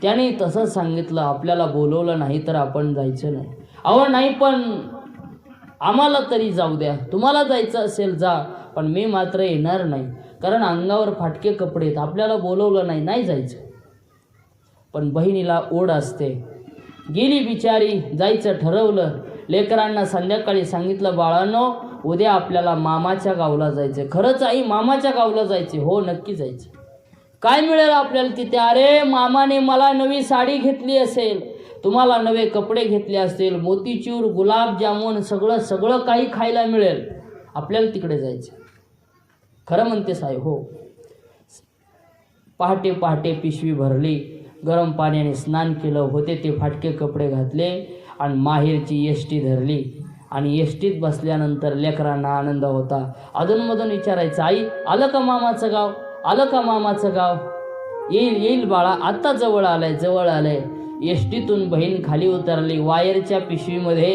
त्याने तसंच सांगितलं, आपल्याला बोलवलं नाही तर आपण जायचं नाही. अहो नाही, पण आम्हाला तरी जाऊ द्या, तुम्हाला जायचं असेल जा, पण मी मात्र येणार नाही, कारण अंगावर फाटके कपडे आहेत, आपल्याला बोलवलं नाही, नाही जायचं. पण बहिणीला ओढ असते. गेली बिचारी, जायचं ठरवलं. लेकरांना संध्याकाळी सांगितलं, बाळांनो उद्या आपल्याला मामाच्या गावला जायचं. खरंच आई मामाच्या गावला जायचे? हो नक्की जायचे. काय मिळेल आपल्याला तिथे? अरे मामाने मला नवी साडी घेतली असेल, तुम्हाला नवे कपडे घेतले असतील, मोतीचूर, गुलाबजामुन, सगळं सगळं काही खायला मिळेल. आपल्याला तिकडे जायचं. खरं म्हणते साहेब. हो. पहाटे पहाटे पिशवी भरली, गरम पाण्याने स्नान केलं, होते ते फाटके कपडे घातले आणि माहेरची एसटी धरली. आणि एसटीत बसल्यानंतर लेकरांना आनंद होता. अधूनमधून विचारायचं, आई आलं का मामाचं गाव, आलं का मामाचं गाव? येईल येईल बाळा, आत्ता जवळ आलंय जवळ आलंय. एसटीतून बहीण खाली उतरली. वायरच्या पिशवीमध्ये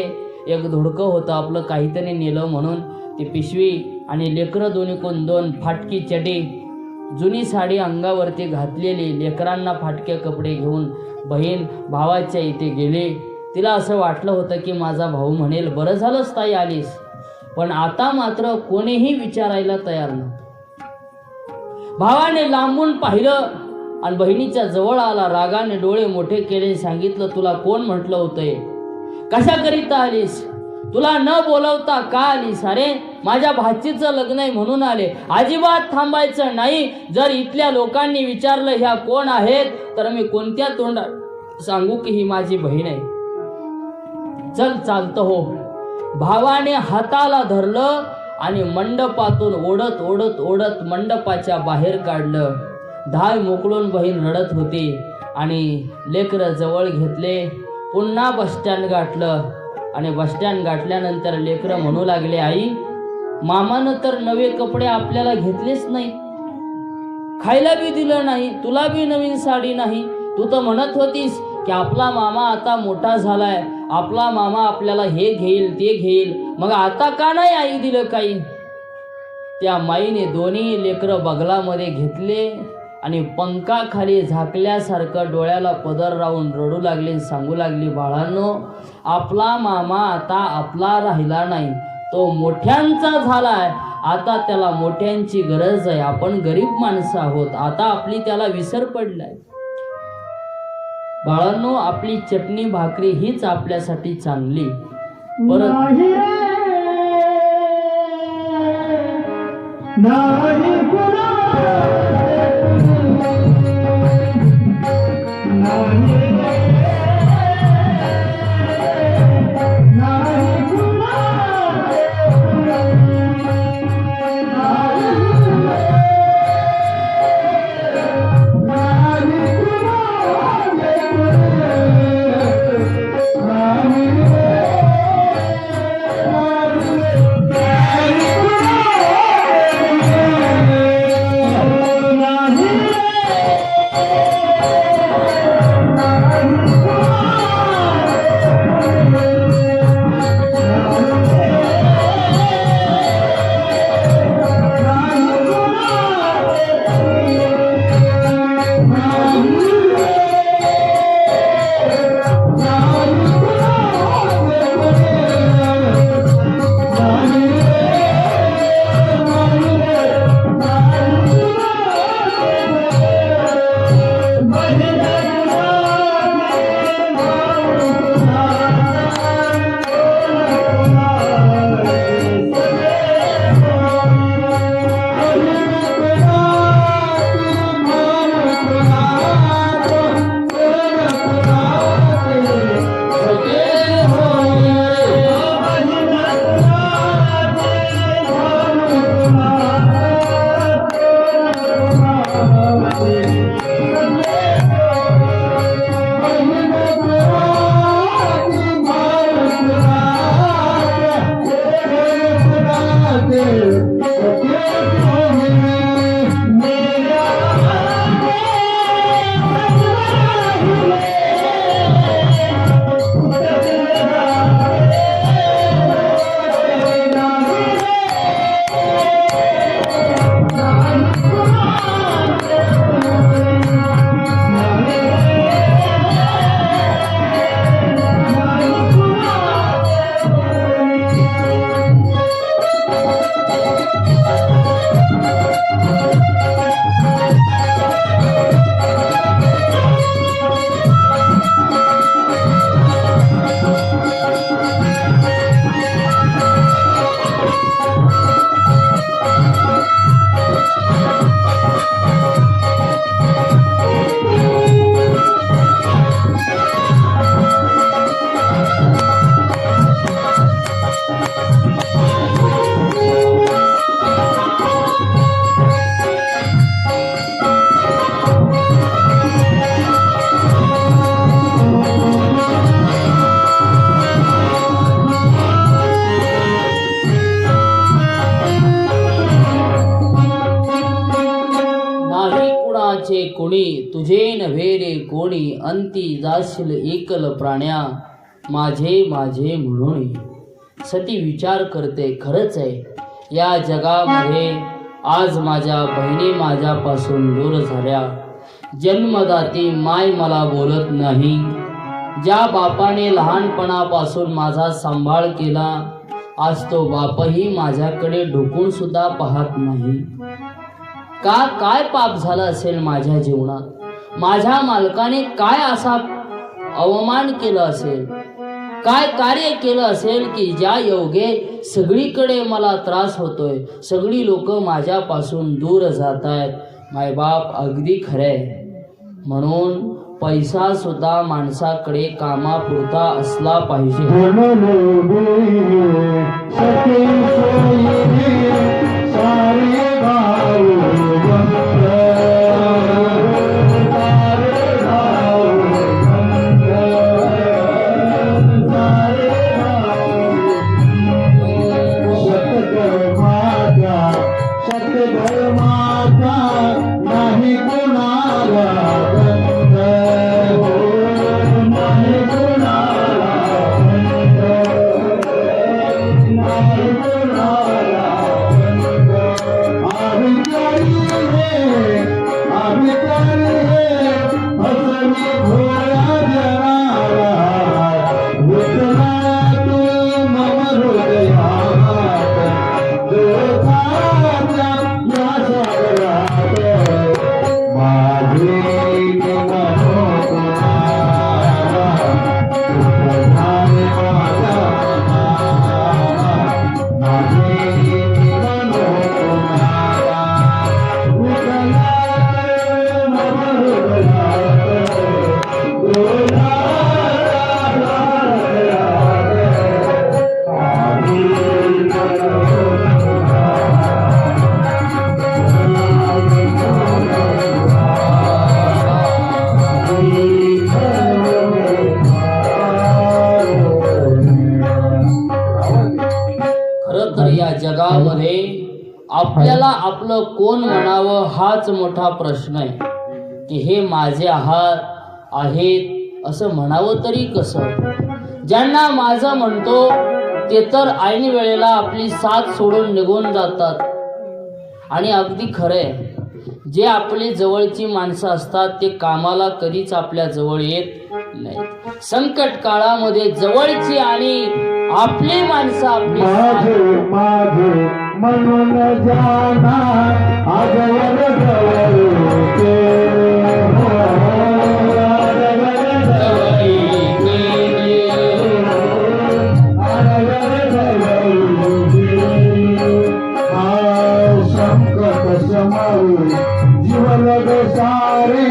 एक धुडकं होतं, आपलं काहीतरी नेलं म्हणून. ती पिशवी आणि लेकरं दोन्हीकडून दोन फाटकी चडी, जुनी साडी अंगावरती घातलेली, लेकरांना फाटके कपडे घेऊन बहीण भावाच्या इथे गेली. तिला असं वाटलं होतं की माझा भाऊ म्हणेल बरं झालंच ताई आलीस. पण आता मात्र कोणीही विचारायला तयार नव्हतं. भावाने लांबून पाहिलं आणि बहिणीच्या जवळ आला. रागाने डोळे मोठे केले. सांगितलं, तुला कोण म्हटलं होतंय? कशाकरिता आलीस? तुला न बोलवता का आलीस? अरे माझ्या भाचीचं लग्न आहे म्हणून आले. अजिबात थांबायचं नाही. जर इथल्या लोकांनी विचारलं ह्या कोण आहेत, तर मी कोणत्या तोंडात सांगू की ही माझी बहीण आहे? चल चालतं हो. भावाने हाताला धरलं आणि मंडपातून ओढत ओढत ओढत मंडपाच्या बाहेर काढलं. धाय मोकळून बहीण रडत होती आणि लेकरं जवळ घेतले. पुन्हा बसस्टँड गाठलं आणि बसस्टँड गाठल्यानंतर लेकरं म्हणू लागले, आई मामानं तर नवे कपडे आपल्याला घेतलेच नाही, खायला बी दिलं नाही, तुला बी नवीन साडी नाही. तू तर म्हणत होतीस की आपला मामा आता मोठा झालाय, आपला मामा आपल्याला हे घेईल ते घेईल, मग आता का नाही आई दिलं काही? त्या माईने दोन्ही लेकरं बगलामध्ये घेतले आणि पंखाखाली झाकल्यासारखं डोळ्याला पदर राहून रडू लागली. सांगू लागली, बाळांनो आपला मामा आता आपला राहिला नाही, तो मोठ्यांचा झालाय. आता त्याला मोठ्यांची गरज आहे. आपण गरीब माणसं आहोत, आता आपली त्याला विसर पडलाय. बाळांनो आपली चटणी भाकरी हीच आपल्यासाठी चांगली. परत भावाचे कोणी तुझे नव्हे रे कोणी अंती जाशील एकल प्राण्या माझे माझे म्हणून. सती विचार करते, खरंच आहे या जगामध्ये आज माझ्या बहिणी माझ्यापासून दूर झाल्या. जन्मदाती माय मला बोलत नाही. ज्या बापाने लहानपणापासून माझा सांभाळ केला आज तो बापही माझ्याकडे ढोकून सुद्धा पाहत नाही. का काय पाप झालं असेल माझ्या जीवनात? माझ्या मालकाने काय असा अवमान केलं असेल? काय कार्य केलं असेल की ज्या योगे सगळीकडे मला त्रास होतोय, सगळी लोक माझ्यापासून दूर जात आहेत? मायबाप अगदी खरे. म्हणून पैसा सुद्धा माणसाकडे कामापुरता असला पाहिजे. जगामध्ये आपल्याला आपलं कोण म्हणावं हाच मोठा प्रश्न आहे. की हे माझे आहेत असं म्हणावं तरी कसं? ज्यांना माझं म्हणतो ते तर ऐन वेळेला आपली साथ सोडून निघून जातात. आणि अगदी खरंय, जे आपली जवळची माणसं असतात ते कामाला कधीच आपल्या जवळ येत नाही. संकट काळामध्ये जवळची आणि आपली माणसं आपली म्हणून जाना आजवर संकट समाऊ जीवन सारे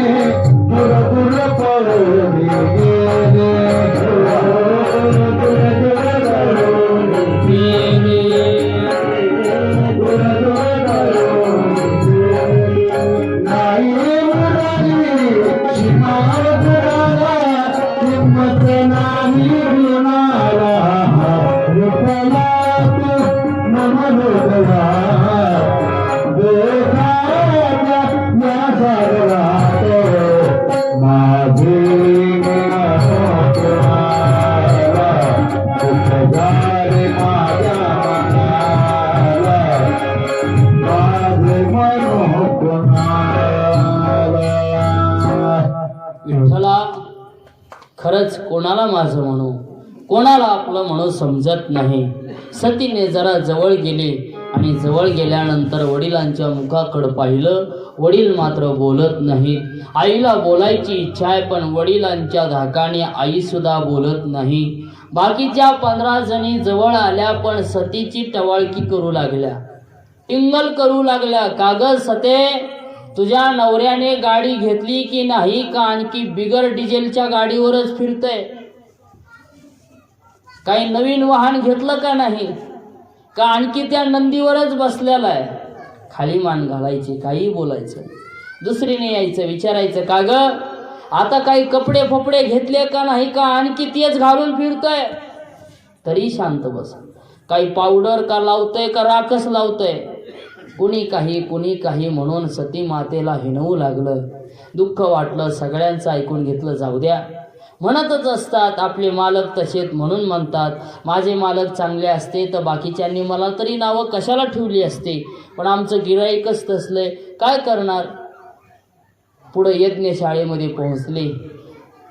दूर दूर पडून गेले. विठ्ठला, खरंच कोणाला माझं म्हणू, कोणाला आपलं म्हणू समजत नाही. सतीने जरा जवळ गेले आणि जवळ गेल्यानंतर वडिलांच्या मुखाकडे पाहिलं. वडील मात्र बोलत नाहीत. आईला बोलायची इच्छा आहे पण वडिलांच्या धाकाने आई सुद्धा बोलत नाही. बाकीच्या 15 जणी जवळ आल्या पण सतीची टवाळकी करू लागल्या, टिंगल करू लागल्या. कागद सते, तुझ्या नवऱ्याने गाडी घेतली की नाही का आणखी बिगर डिझेलच्या गाडीवरच फिरतय? काही नवीन वाहन घेतलं का नाही का आणखी त्या नंदीवरच बसलेला आहे? खाली मान घालायची, काही बोलायचं. दुसरीने यायचं, विचारायचं का ग आता काही कपडे फपडे घेतले का नाही का आणखी तेच घालून फिरतोय? तरी शांत बस. काही पावडर का लावतोय का राखस लावतोय? कुणी काही म्हणून सती मातेला हिणवू लागलं. दुःख वाटलं. सगळ्यांचं ऐकून घेतलं. जाऊ द्या, म्हणतच असतात आपले मालक तसेच, म्हणून म्हणतात माझे मालक चांगले असते तर बाकीच्यांनी मला तरी नावं कशाला ठेवली असते, पण आमचं गिऱ्हाईकच तसलंय, काय करणार. पुढे यज्ञशाळेमध्ये पोहोचले.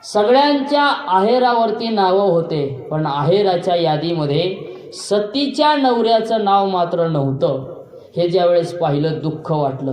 सगळ्यांच्या आहेरावरती नावं होते, पण आहेराच्या यादीमध्ये सतीच्या नवऱ्याचं नाव मात्र नव्हतं. हे ज्यावेळेस पाहिलं दुःख वाटलं.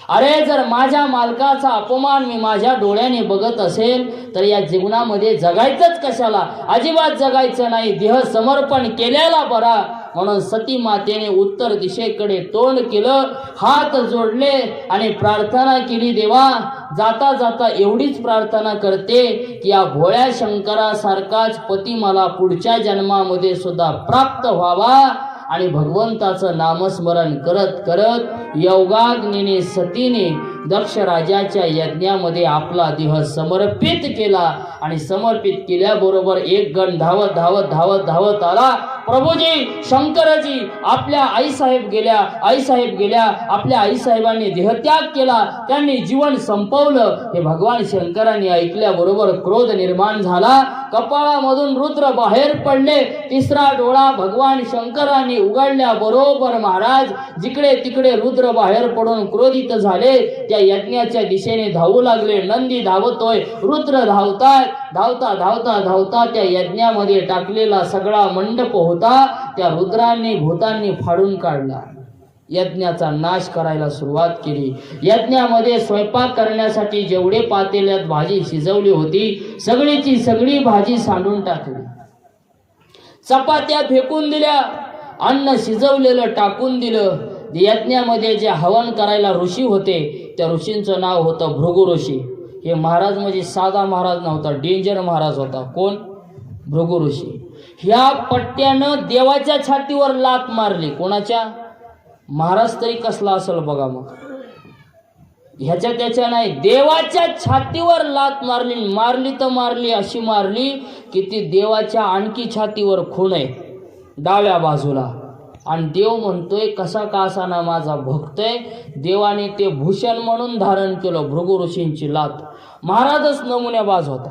अरे, जर माझ्या मालकाचा अपमान मी माझ्या डोळ्याने बघत असेल तर या जीवनामध्ये जगायचंच कशाला, अजिबात जगायचं नाही, देह समर्पण केलेला बरा. म्हणून सती मातेने उत्तर दिशेकडे तोंड केलं, हात जोडले आणि प्रार्थना केली. देवा, जाता जाता एवढीच प्रार्थना करते की या भोळ्या शंकरासारखाच पती मला पुढच्या जन्मामध्ये सुद्धा प्राप्त व्हावा. आणि भगवंताचं नामस्मरण करत करत योगाग्नीने सतीने दक्ष राजाच्या यज्ञामध्ये आपला देह समर्पित केला. आणि समर्पित केल्याबरोबर एक गण धावत धावत धावत धावत आला. प्रभूजी, शंकरजी, आपल्या आईसाहेब गेल्या, आपल्या आईसाहेबांनी देहत्याग केला, त्यांनी जीवन संपवलं. हे भगवान शंकरांनी ऐकल्याबरोबर क्रोध निर्माण झाला. कपाळामधून रुद्र बाहेर पडले. तिसरा डोळा भगवान शंकरांनी उघडल्याबरोबर महाराज जिकडे तिकडे रुद्र बाहेर पडून क्रोधित झाले. त्या यज्ञाच्या दिशेने धावू लागले. नंदी धावतोय, रुद्र धावताय. धावता धावता धावता त्या यज्ञामध्ये टाकलेला सगळा मंडप होता त्या रुद्रांनी भूतांनी फाडून काढला. यज्ञाचा नाश करायला सुरुवात केली. यज्ञामध्ये स्वयंपाक करण्यासाठी जेवढे पातेल्यात भाजी शिजवली होती सगळीची सगळी भाजी सांडून टाकली. चपात्या फेकून दिल्या, अन्न शिजवलेलं टाकून दिलं. यज्ञामध्ये जे हवन करायला ऋषी होते त्या ऋषींचं नाव होतं भृगु ऋषी. हे महाराज म्हणजे साधा महाराज नव्हता, डेंजर महाराज होता. कोण? भृगु ऋषी. ह्या पट्ट्यानं देवाच्या छातीवर लात मारली. कोणाच्या? महाराज तरी कसला असेल बघा. मग ह्याच्या त्याच्या नाही, देवाच्या छातीवर लात मारली. मारली तर मारली, अशी मारली की ती देवाच्या आणखी छातीवर खूण आहे डाव्या बाजूला. आणि देव म्हणतोय कसा का असाना माझा भक्त आहे. देवाने ते भूषण म्हणून धारण केलं भृगु ऋषींची लात. महाराजच नमुन्याबाज होता.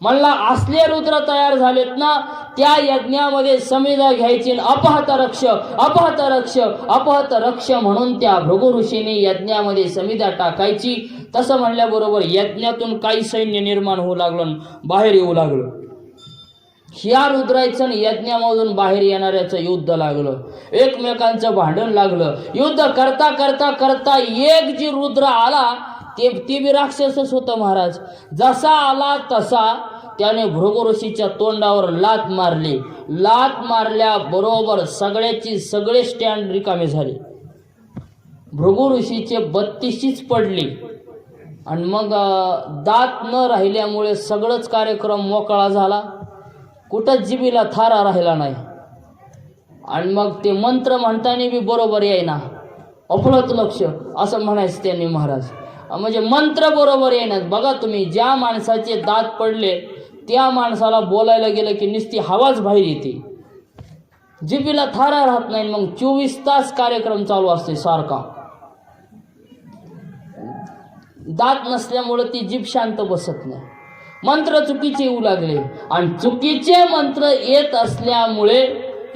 म्हणला असले रुद्र तयार झालेत ना, त्या यज्ञामध्ये समिधा घ्यायची, अपहत रक्ष अपहत रक्ष अपहत रक्ष म्हणून त्या भृगु ऋषीने यज्ञामध्ये समिधा टाकायची. तसं म्हणल्याबरोबर यज्ञातून काही सैन्य निर्माण होऊ लागलं, बाहेर येऊ लागलं. ह्या रुद्रायचं यज्ञामधून बाहेर येणाऱ्याचं युद्ध लागलं. एकमेकांचं भांडण लागलं. युद्ध करता करता करता एक जी रुद्र आला ते बी राक्षसच होतं महाराज. जसा आला तसा त्याने भृगु ऋषीच्या तोंडावर लात मारली. लात मारल्याबरोबर सगळ्याची सगळे स्टँड रिकामे झाले. भृगु ऋषीचे 32शीच पडली. आणि मग दात न राहिल्यामुळे सगळंच कार्यक्रम मोकळा झाला. कुठंच जिबीला थारा राहिला नाही. आणि मग ते मंत्र म्हणताना बी बरोबर येईना, अफलत लक्ष असं म्हणायचं त्यांनी महाराज. म्हणजे मंत्र बरोबर येणार. बघा तुम्ही, ज्या माणसाचे दात पडले त्या माणसाला बोलायला गेलं की नुसती हवाच बाहेर येते, जिबीला थारा राहत नाही. मग 24 तास कार्यक्रम चालू असते सारखा. दात नसल्यामुळे ती जीभ शांत बसत नाही. मंत्र चुकीचे येऊ लागले. आणि चुकीचे मंत्र येत असल्यामुळे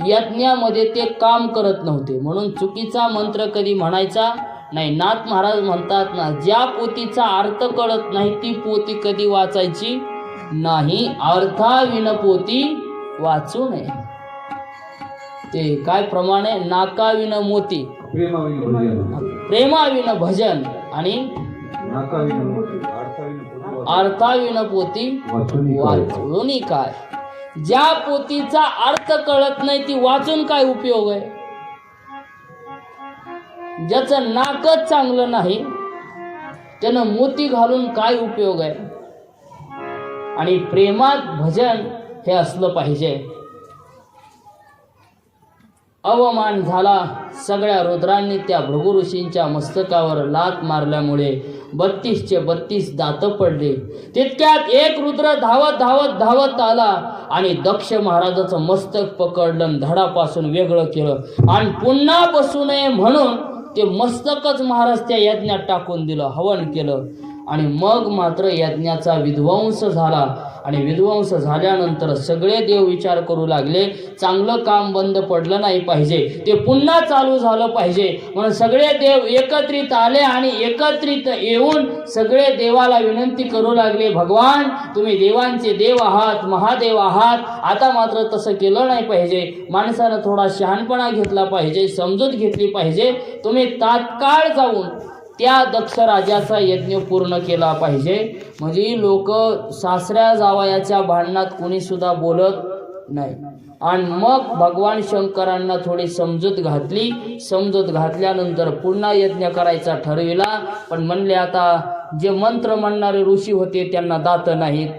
यज्ञामध्ये ते काम करत नव्हते. म्हणून चुकीचा मंत्र कधी म्हणायचा नाही. नाथ महाराज म्हणतात ना, ज्या पोथीचा अर्थ कळत नाही ती पोथी कधी वाचायची नाही. अर्थाविन पोथी वाचू नये. ते काय प्रमाण आहे? नाकाविन मोती, प्रेमाविन भजन आणि अर्थाविन पोथी वाचून काय. ज्या पोथीचा अर्थ कळत नाही ती वाचून काय उपयोग आहे. ज्याचं नाकच चांगलं नाही त्यानं मोती घालून काय उपयोग आहे. आणि प्रेमात भजन हे असलं पाहिजे. अवमान झाला. सगळ्या रुद्रांनी त्या भृगु ऋषींच्या मस्तकावर लात मारल्यामुळे 32चे 32 दात पडले. तितक्यात एक रुद्र धावत धावत धावत आला आणि दक्ष महाराजाचं मस्तक पकडलं, धडापासून वेगळं केलं आणि पुन्हा बसू नये म्हणून ते मस्तकच महाराज त्या यज्ञात टाकून दिलं, हवन केलं. आणि मग मात्र यज्ञाचा विध्वंस झाला. आणि विध्वंस झाल्यानंतर सगळे देव विचार करू लागले, चांगलं काम बंद पडलं नाही पाहिजे, ते पुन्हा चालू झालं पाहिजे. म्हणून सगळे देव एकत्रित आले आणि एकत्रित येऊन सगळे देवाला विनंती करू लागले, भगवान तुम्ही देवांचे देव आहात, महादेव आहात, आता मात्र तसं केलं नाही पाहिजे. माणसानं थोडा शहाणपणा घेतला पाहिजे, समजूत घेतली पाहिजे. तुम्ही तात्काळ जाऊन त्या दक्ष राजाचा यज्ञ पूर्ण केला पाहिजे. म्हणजे लोक सासऱ्या जावयाच्या भांडणात कोणी सुद्धा बोलत नाही. आणि मग भगवान शंकरांना थोडी समजूत घातली. समजूत घातल्यानंतर पुन्हा यज्ञ करायचा ठरविला. पण म्हणले आता जे मंत्र म्हणणारे ऋषी होते त्यांना दात नाहीत,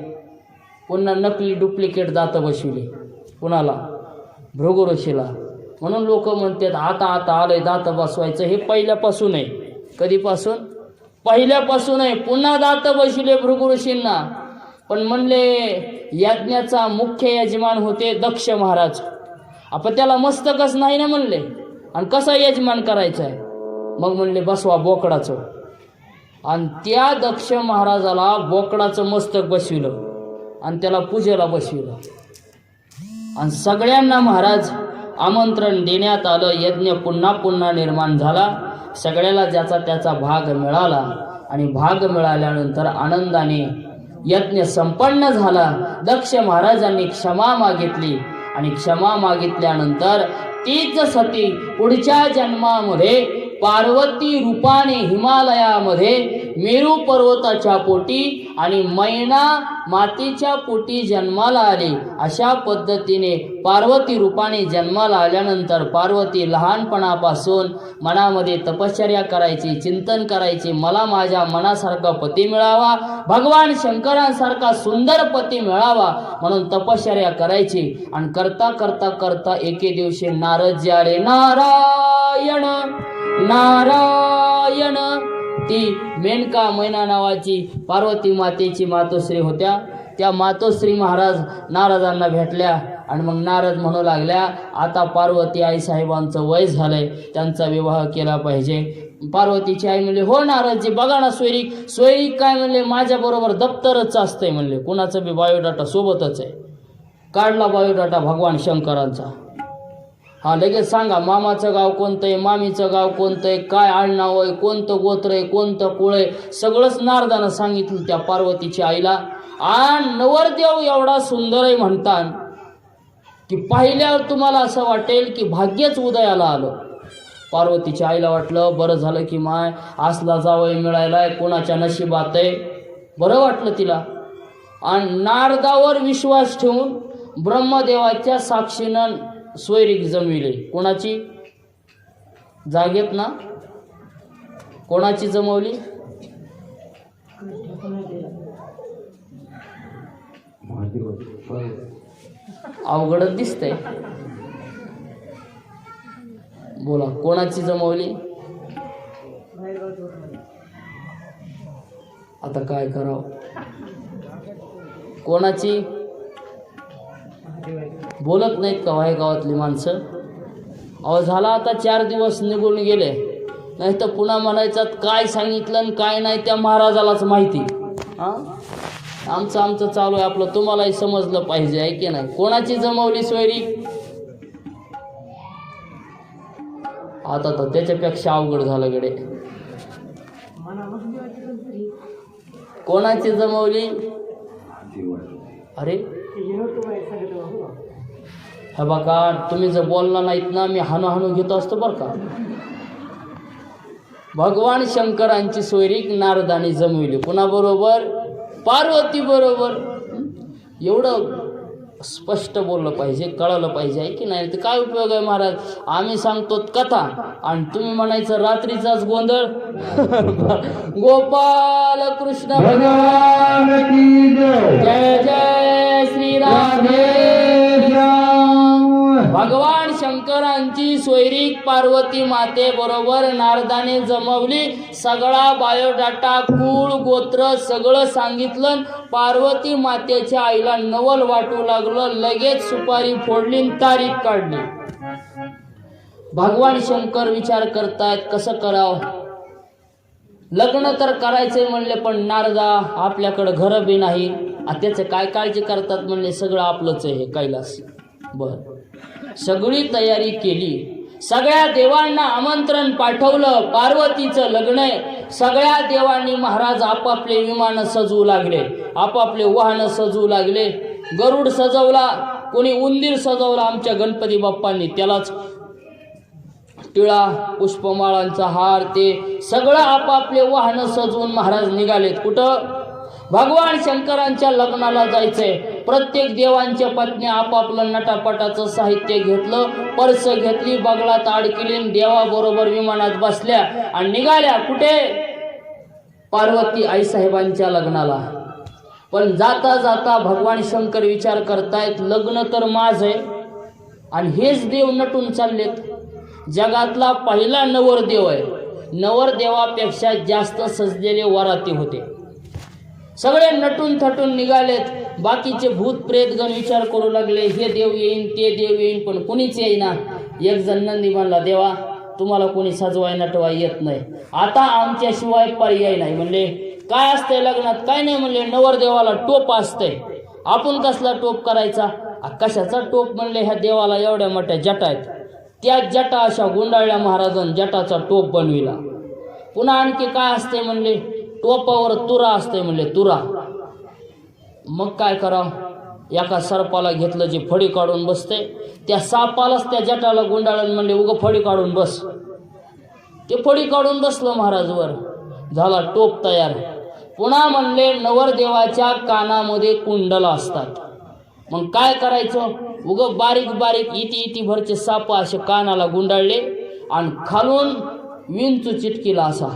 पुन्हा नकली डुप्लिकेट दात बसविले. कुणाला? भृगु ऋषीला. म्हणून लोक म्हणतात आता आता आलंय दात बसवायचं. हे पहिल्यापासून आहे. कधीपासून? पहिल्यापासून आहे. पुन्हा दात बसविले भृगु ऋषींना. पण म्हणले यज्ञाचा मुख्य यजमान होते दक्ष महाराज. आपण त्याला मस्तकच नाही ना म्हणले, आणि कसा यजमान करायचा आहे? मग म्हणले बसवा बोकडाचं. आणि त्या दक्ष महाराजाला बोकडाचं मस्तक बसविलं आणि त्याला पूजेला बसविलं. आणि सगळ्यांना महाराज आमंत्रण देण्यात आलं. यज्ञ पुन्हा पुन्हा निर्माण झाला. सगळ्याला ज्याचा त्याचा भाग मिळाला. आणि भाग मिळाल्यानंतर आनंदाने यज्ञ संपन्न झाला. दक्ष महाराजांनी क्षमा मागितली. आणि क्षमा मागितल्यानंतर तीच सती पुढच्या जन्मामध्ये पार्वती रूपाने हिमालयामध्ये मेरू पर्वताच्या पोटी आणि मैना मातेच्या पोटी जन्माला आली. अशा पद्धतीने पार्वती रूपाने जन्माला आल्यानंतर पार्वती लहानपणापासून मनामध्ये तपश्चर्या करायची, चिंतन करायची, मला माझ्या मनासारखा पती मिळावा, भगवान शंकरांसारखा सुंदर पती मिळावा म्हणून तपश्चर्या करायची. आणि करता करता करता एके दिवशी नारद आले. नारायण नारायण. ती मेनका मैना नावाची पार्वती मातेची मातोश्री होत्या. त्या मातोश्री महाराज नारदांना भेटल्या. आणि मग नारद म्हणू लागल्या आता पार्वती आई साहेबांचं वय झालंय, त्यांचा विवाह केला पाहिजे. पार्वतीची आई म्हणले हो नारदजी, बघा ना सोयरीक. सोयरीक काय म्हणले, माझ्याबरोबर दप्तरच असतंय म्हणले, कुणाचं बी बायोडाटा सोबतच आहे. काढला बायोडाटा भगवान शंकरांचा. हा लगेच सांगा मामाचं गाव कोणतं आहे, मामीचं गाव कोणतं आहे, काय आडनाव आहे, कोणतं गोत्र आहे, कोणतं कुळ आहे, सगळंच नारदानं सांगितलं त्या पार्वतीच्या आईला. आणि नवरदेव एवढा सुंदर आहे म्हणतात की पाहिल्यावर तुम्हाला असं वाटेल की भाग्यच उदयाला आलं. पार्वतीच्या आईला वाटलं बरं झालं की माय असला जावई मिळायलाय, कोणाच्या नशिबात आहे, बरं वाटलं तिला. आणि नारदावर विश्वास ठेवून ब्रह्मदेवाच्या साक्षीनं सोयरीक जमविले. कोणाची? जागेत ना? कोणाची जमवली? अवघडच दिसतंय. बोला कोणाची जमवली? आता काय करावं? कोणाची? बोलत नाहीत का वाहे गावातली माणसं? अहो झाला आता 4 दिवस निघून गेले, नाही तर पुन्हा म्हणायचं काय सांगितलं आणि काय नाही त्या महाराजालाच माहिती. हां आमचं चालू आहे आपलं, तुम्हालाही समजलं पाहिजे आहे की नाही. कोणाची जमवली सोयरी? आता तर त्याच्यापेक्षा अवघड झालं गडे. कोणाची जमवली? अरे हे बघा तुम्ही जर बोलला नाहीत ना मी हाणू घेतो असतो बरं का. भगवान शंकरांची सोयरीक नारदाने जमविली. कुणाबरोबर? पार्वती बरोबर. एवढं स्पष्ट बोललं पाहिजे, कळलं पाहिजे आहे की नाही. तर काय उपयोग आहे महाराज, आम्ही सांगतो कथा आणि तुम्ही म्हणायचं रात्रीचाच गोंधळ. गोपाल कृष्ण भगवान की जय जय श्रीराम. भगवान शंकरांची सोयरीक पार्वती माते बरोबर नारदाने जमवली. सगळा बायोडाटा, कुळ गोत्र सगळं सांगितलं. पार्वती मातेच्या आईला नवल वाटू लागलं. लगेच सुपारी फोडली, तारीख काढली. भगवान शंकर विचार करतायत कसं करावं. लग्न तर करायचंय म्हणले, पण नारदा आपल्याकडं घर बी नाही. त्याचे काय काळजी करतात म्हणले, सगळं आपलंच आहे हे कैलास. बर, सगळी तयारी केली, सगळ्या देवांना आमंत्रण पाठवलं. पार्वतीचं लग्न आहे. सगळ्या देवांनी महाराज आपापले विमान सजवू लागले, आपापले वाहन सजवू लागले. गरुड सजवला, कोणी उंदीर सजवला आमच्या गणपती बाप्पांनी, त्यालाच टिळा पुष्पमाळांचा हार, ते सगळं आपापले वाहन सजवून महाराज निघालेत. कुठं? भगवान शंकरांच्या लग्नाला जायचंय. प्रत्येक देवांच्या पत्नी आपापलं नटापटाचं साहित्य घेतलं, पर्स घेतली, बगलात अडकली, देवाबरोबर विमानात बसल्या आणि निघाल्या. कुठे? पार्वती आईसाहेबांच्या लग्नाला. पण जाता जाता भगवान शंकर विचार करतायत, लग्न तर माझं आहे आणि हेच देव नटून चाललेत. जगातला पहिला नवरदेव आहे. नवरदेवापेक्षा जास्त सजलेले वराती होते. सगळे नटून थटून निघालेत. बाकीचे भूत प्रेतगण विचार करू लागले, हे देव येईन ते देव येईन, पण कुणीच येईना. एक जण नंदी म्हणला, देवा तुम्हाला कोणी सजवाय नटवाय येत नाही, आता आमच्याशिवाय पर्याय नाही. म्हणले काय असतंय लग्नात? काय नाही म्हणले, नवरदेवाला टोप असतंय. आपण कसला टोप करायचा? कशाचा टोप? म्हणले ह्या देवाला एवढ्या मोठ्या जटा आहेत, त्या जटा अशा गुंडाळल्या महाराजांनी, जटाचा टोप बनविला. पुन्हा आणखी काय असते म्हणले, टोपावर तुरा असते म्हणले, तुरा. मग काय करावं? एका सर्पाला घेतलं जे फडी काढून बसते, त्या सापालाच त्या जटाला गुंडाळून म्हणले, उगं फडी काढून बस. ते फडी काढून बसलं महाराजवर, झाला टोप तयार. पुन्हा म्हणले नवरदेवाच्या कानामध्ये कुंडला असतात. मग काय करायचं? उगं बारीक बारीक इती भरचे साप असे कानाला गुंडाळले आणि खालून विंचू चिटकीला असा,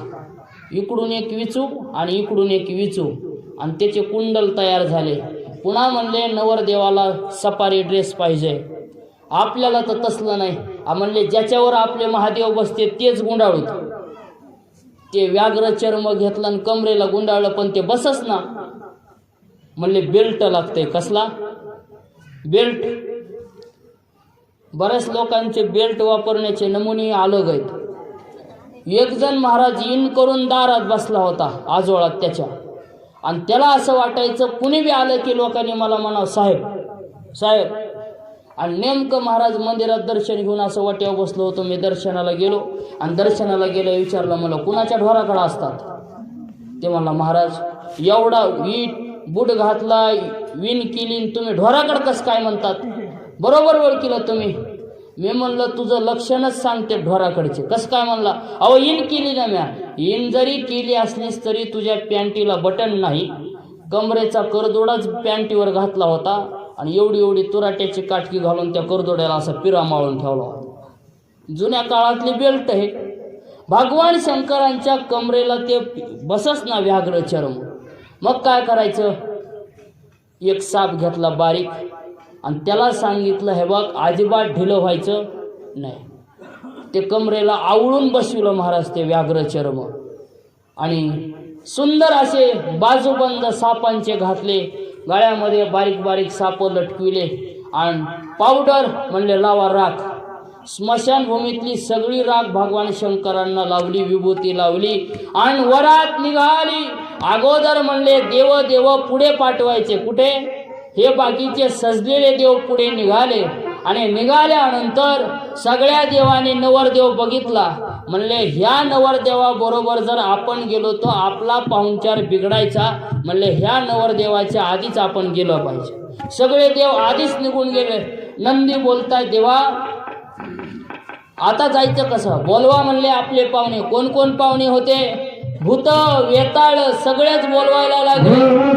इकडून एक विचू आणि इकडून एक विचू, आणि त्याचे कुंडल तयार झाले. पुन्हा म्हणले नवरदेवाला सफारी ड्रेस पाहिजे. आपल्याला तर तसलं नाही. म्हणले ज्याच्यावर आपले महादेव बसते तेच गुंडाळूत. ते व्याघ्र चर्म घेतलं आणि कमरेला गुंडाळलं, पण ते बसच ना. म्हणले बेल्ट लागते. कसला बेल्ट? बऱ्याच लोकांचे बेल्ट वापरण्याचे नमुने अलग आहेत. एक जण महाराज इन करून दारात बसला होता आजोळात त्याच्या, आणि त्याला असं वाटायचं कुणी बी आलं की लोकांनी मला म्हणावं साहेब साहेब. आणि नेमकं महाराज मंदिरात दर्शन घेऊन असं वाट्यावर बसलो होतो. मी दर्शनाला गेलो आणि दर्शनाला गेलो, विचारलं मला कुणाच्या ढोराकडे असतात? ते म्हणला महाराज एवढा बूट घातला, विण केली, तुम्ही ढोराकडे कसं काय म्हणतात? बरोबर ओळखीलं तुम्ही. मी म्हणलं तुझं लक्षणच सांगते ढोराकडचे. कसं काय? म्हणला अहो इन केली ना म्या. इन जरी केली असलीस तरी तुझ्या पॅन्टीला बटन नाही, कमरेचा करदोडाच पॅन्टीवर घातला होता आणि एवढी एवढी तुराट्याची काटकी घालून त्या करदोड्याला असा पिरा माळून ठेवला होता. जुन्या काळातली बेल्ट आहे. भगवान शंकरांच्या कमरेला ते बसच ना व्याघ्र चर्म. मग काय करायचं? एक साप घेतला बारीक आणि त्याला सांगितलं हे बघ अजिबात ढिलं व्हायचं नाही. ते कमरेला आवळून बसविलं महाराज ते व्याघ्र चर्म, आणि सुंदर असे बाजूबंद सापांचे घातले, गळ्यामध्ये बारीक बारीक साप लटकविले, आणि पावडर म्हणले लावा राख. स्मशानभूमीतली सगळी राख भगवान शंकरांना लावली, विभूती लावली आणि वरात निघाली. अगोदर म्हणले देव देव पुढे पाठवायचे. कुठे? हे बाकीचे सजलेले देव पुढे निघाले, आणि निघाल्यानंतर सगळ्या देवाने नवरदेव बघितला. म्हणले ह्या नवरदेवाबरोबर जर आपण गेलो तर आपला पाहुणचार बिघडायचा. म्हणले ह्या नवरदेवाच्या आधीच आपण गेलो पाहिजे. सगळे देव आधीच निघून गेले. नंदी बोलताय देवा आता जायचं कसं? बोलवा म्हणले आपले पाहुणे. कोण कोण पाहुणे होते? भूत वेताळ सगळेच बोलवायला लागले.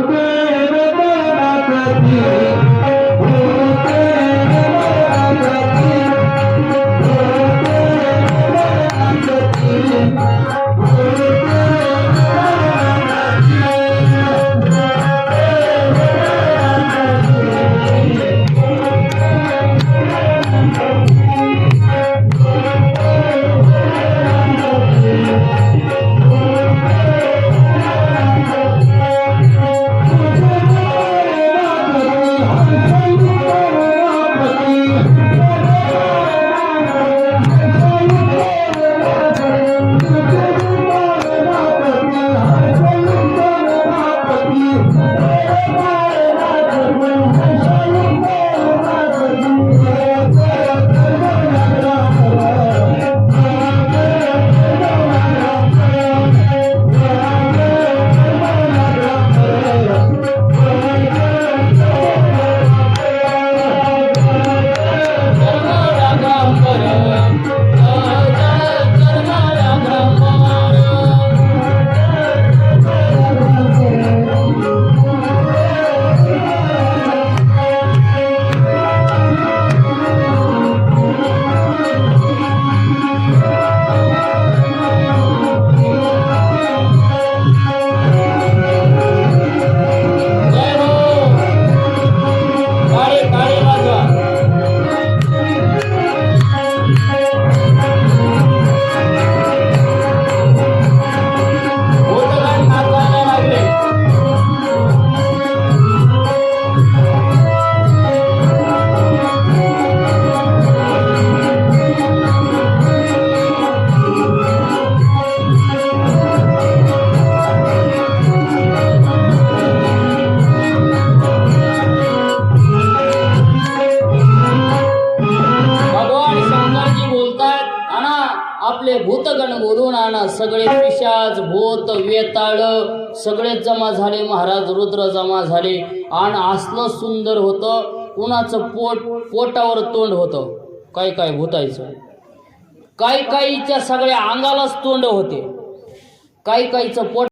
सगळे पिशाच भूत वेताळ सगळे जमा झाले. महाराज रुद्र जमा झाले आणि असलं सुंदर होतं. कुणाचं पोटावर तोंड होतं, काय काय भूतायचं. काही काहीच्या सगळ्या अंगालाच तोंड होते, काही काहीचं पोट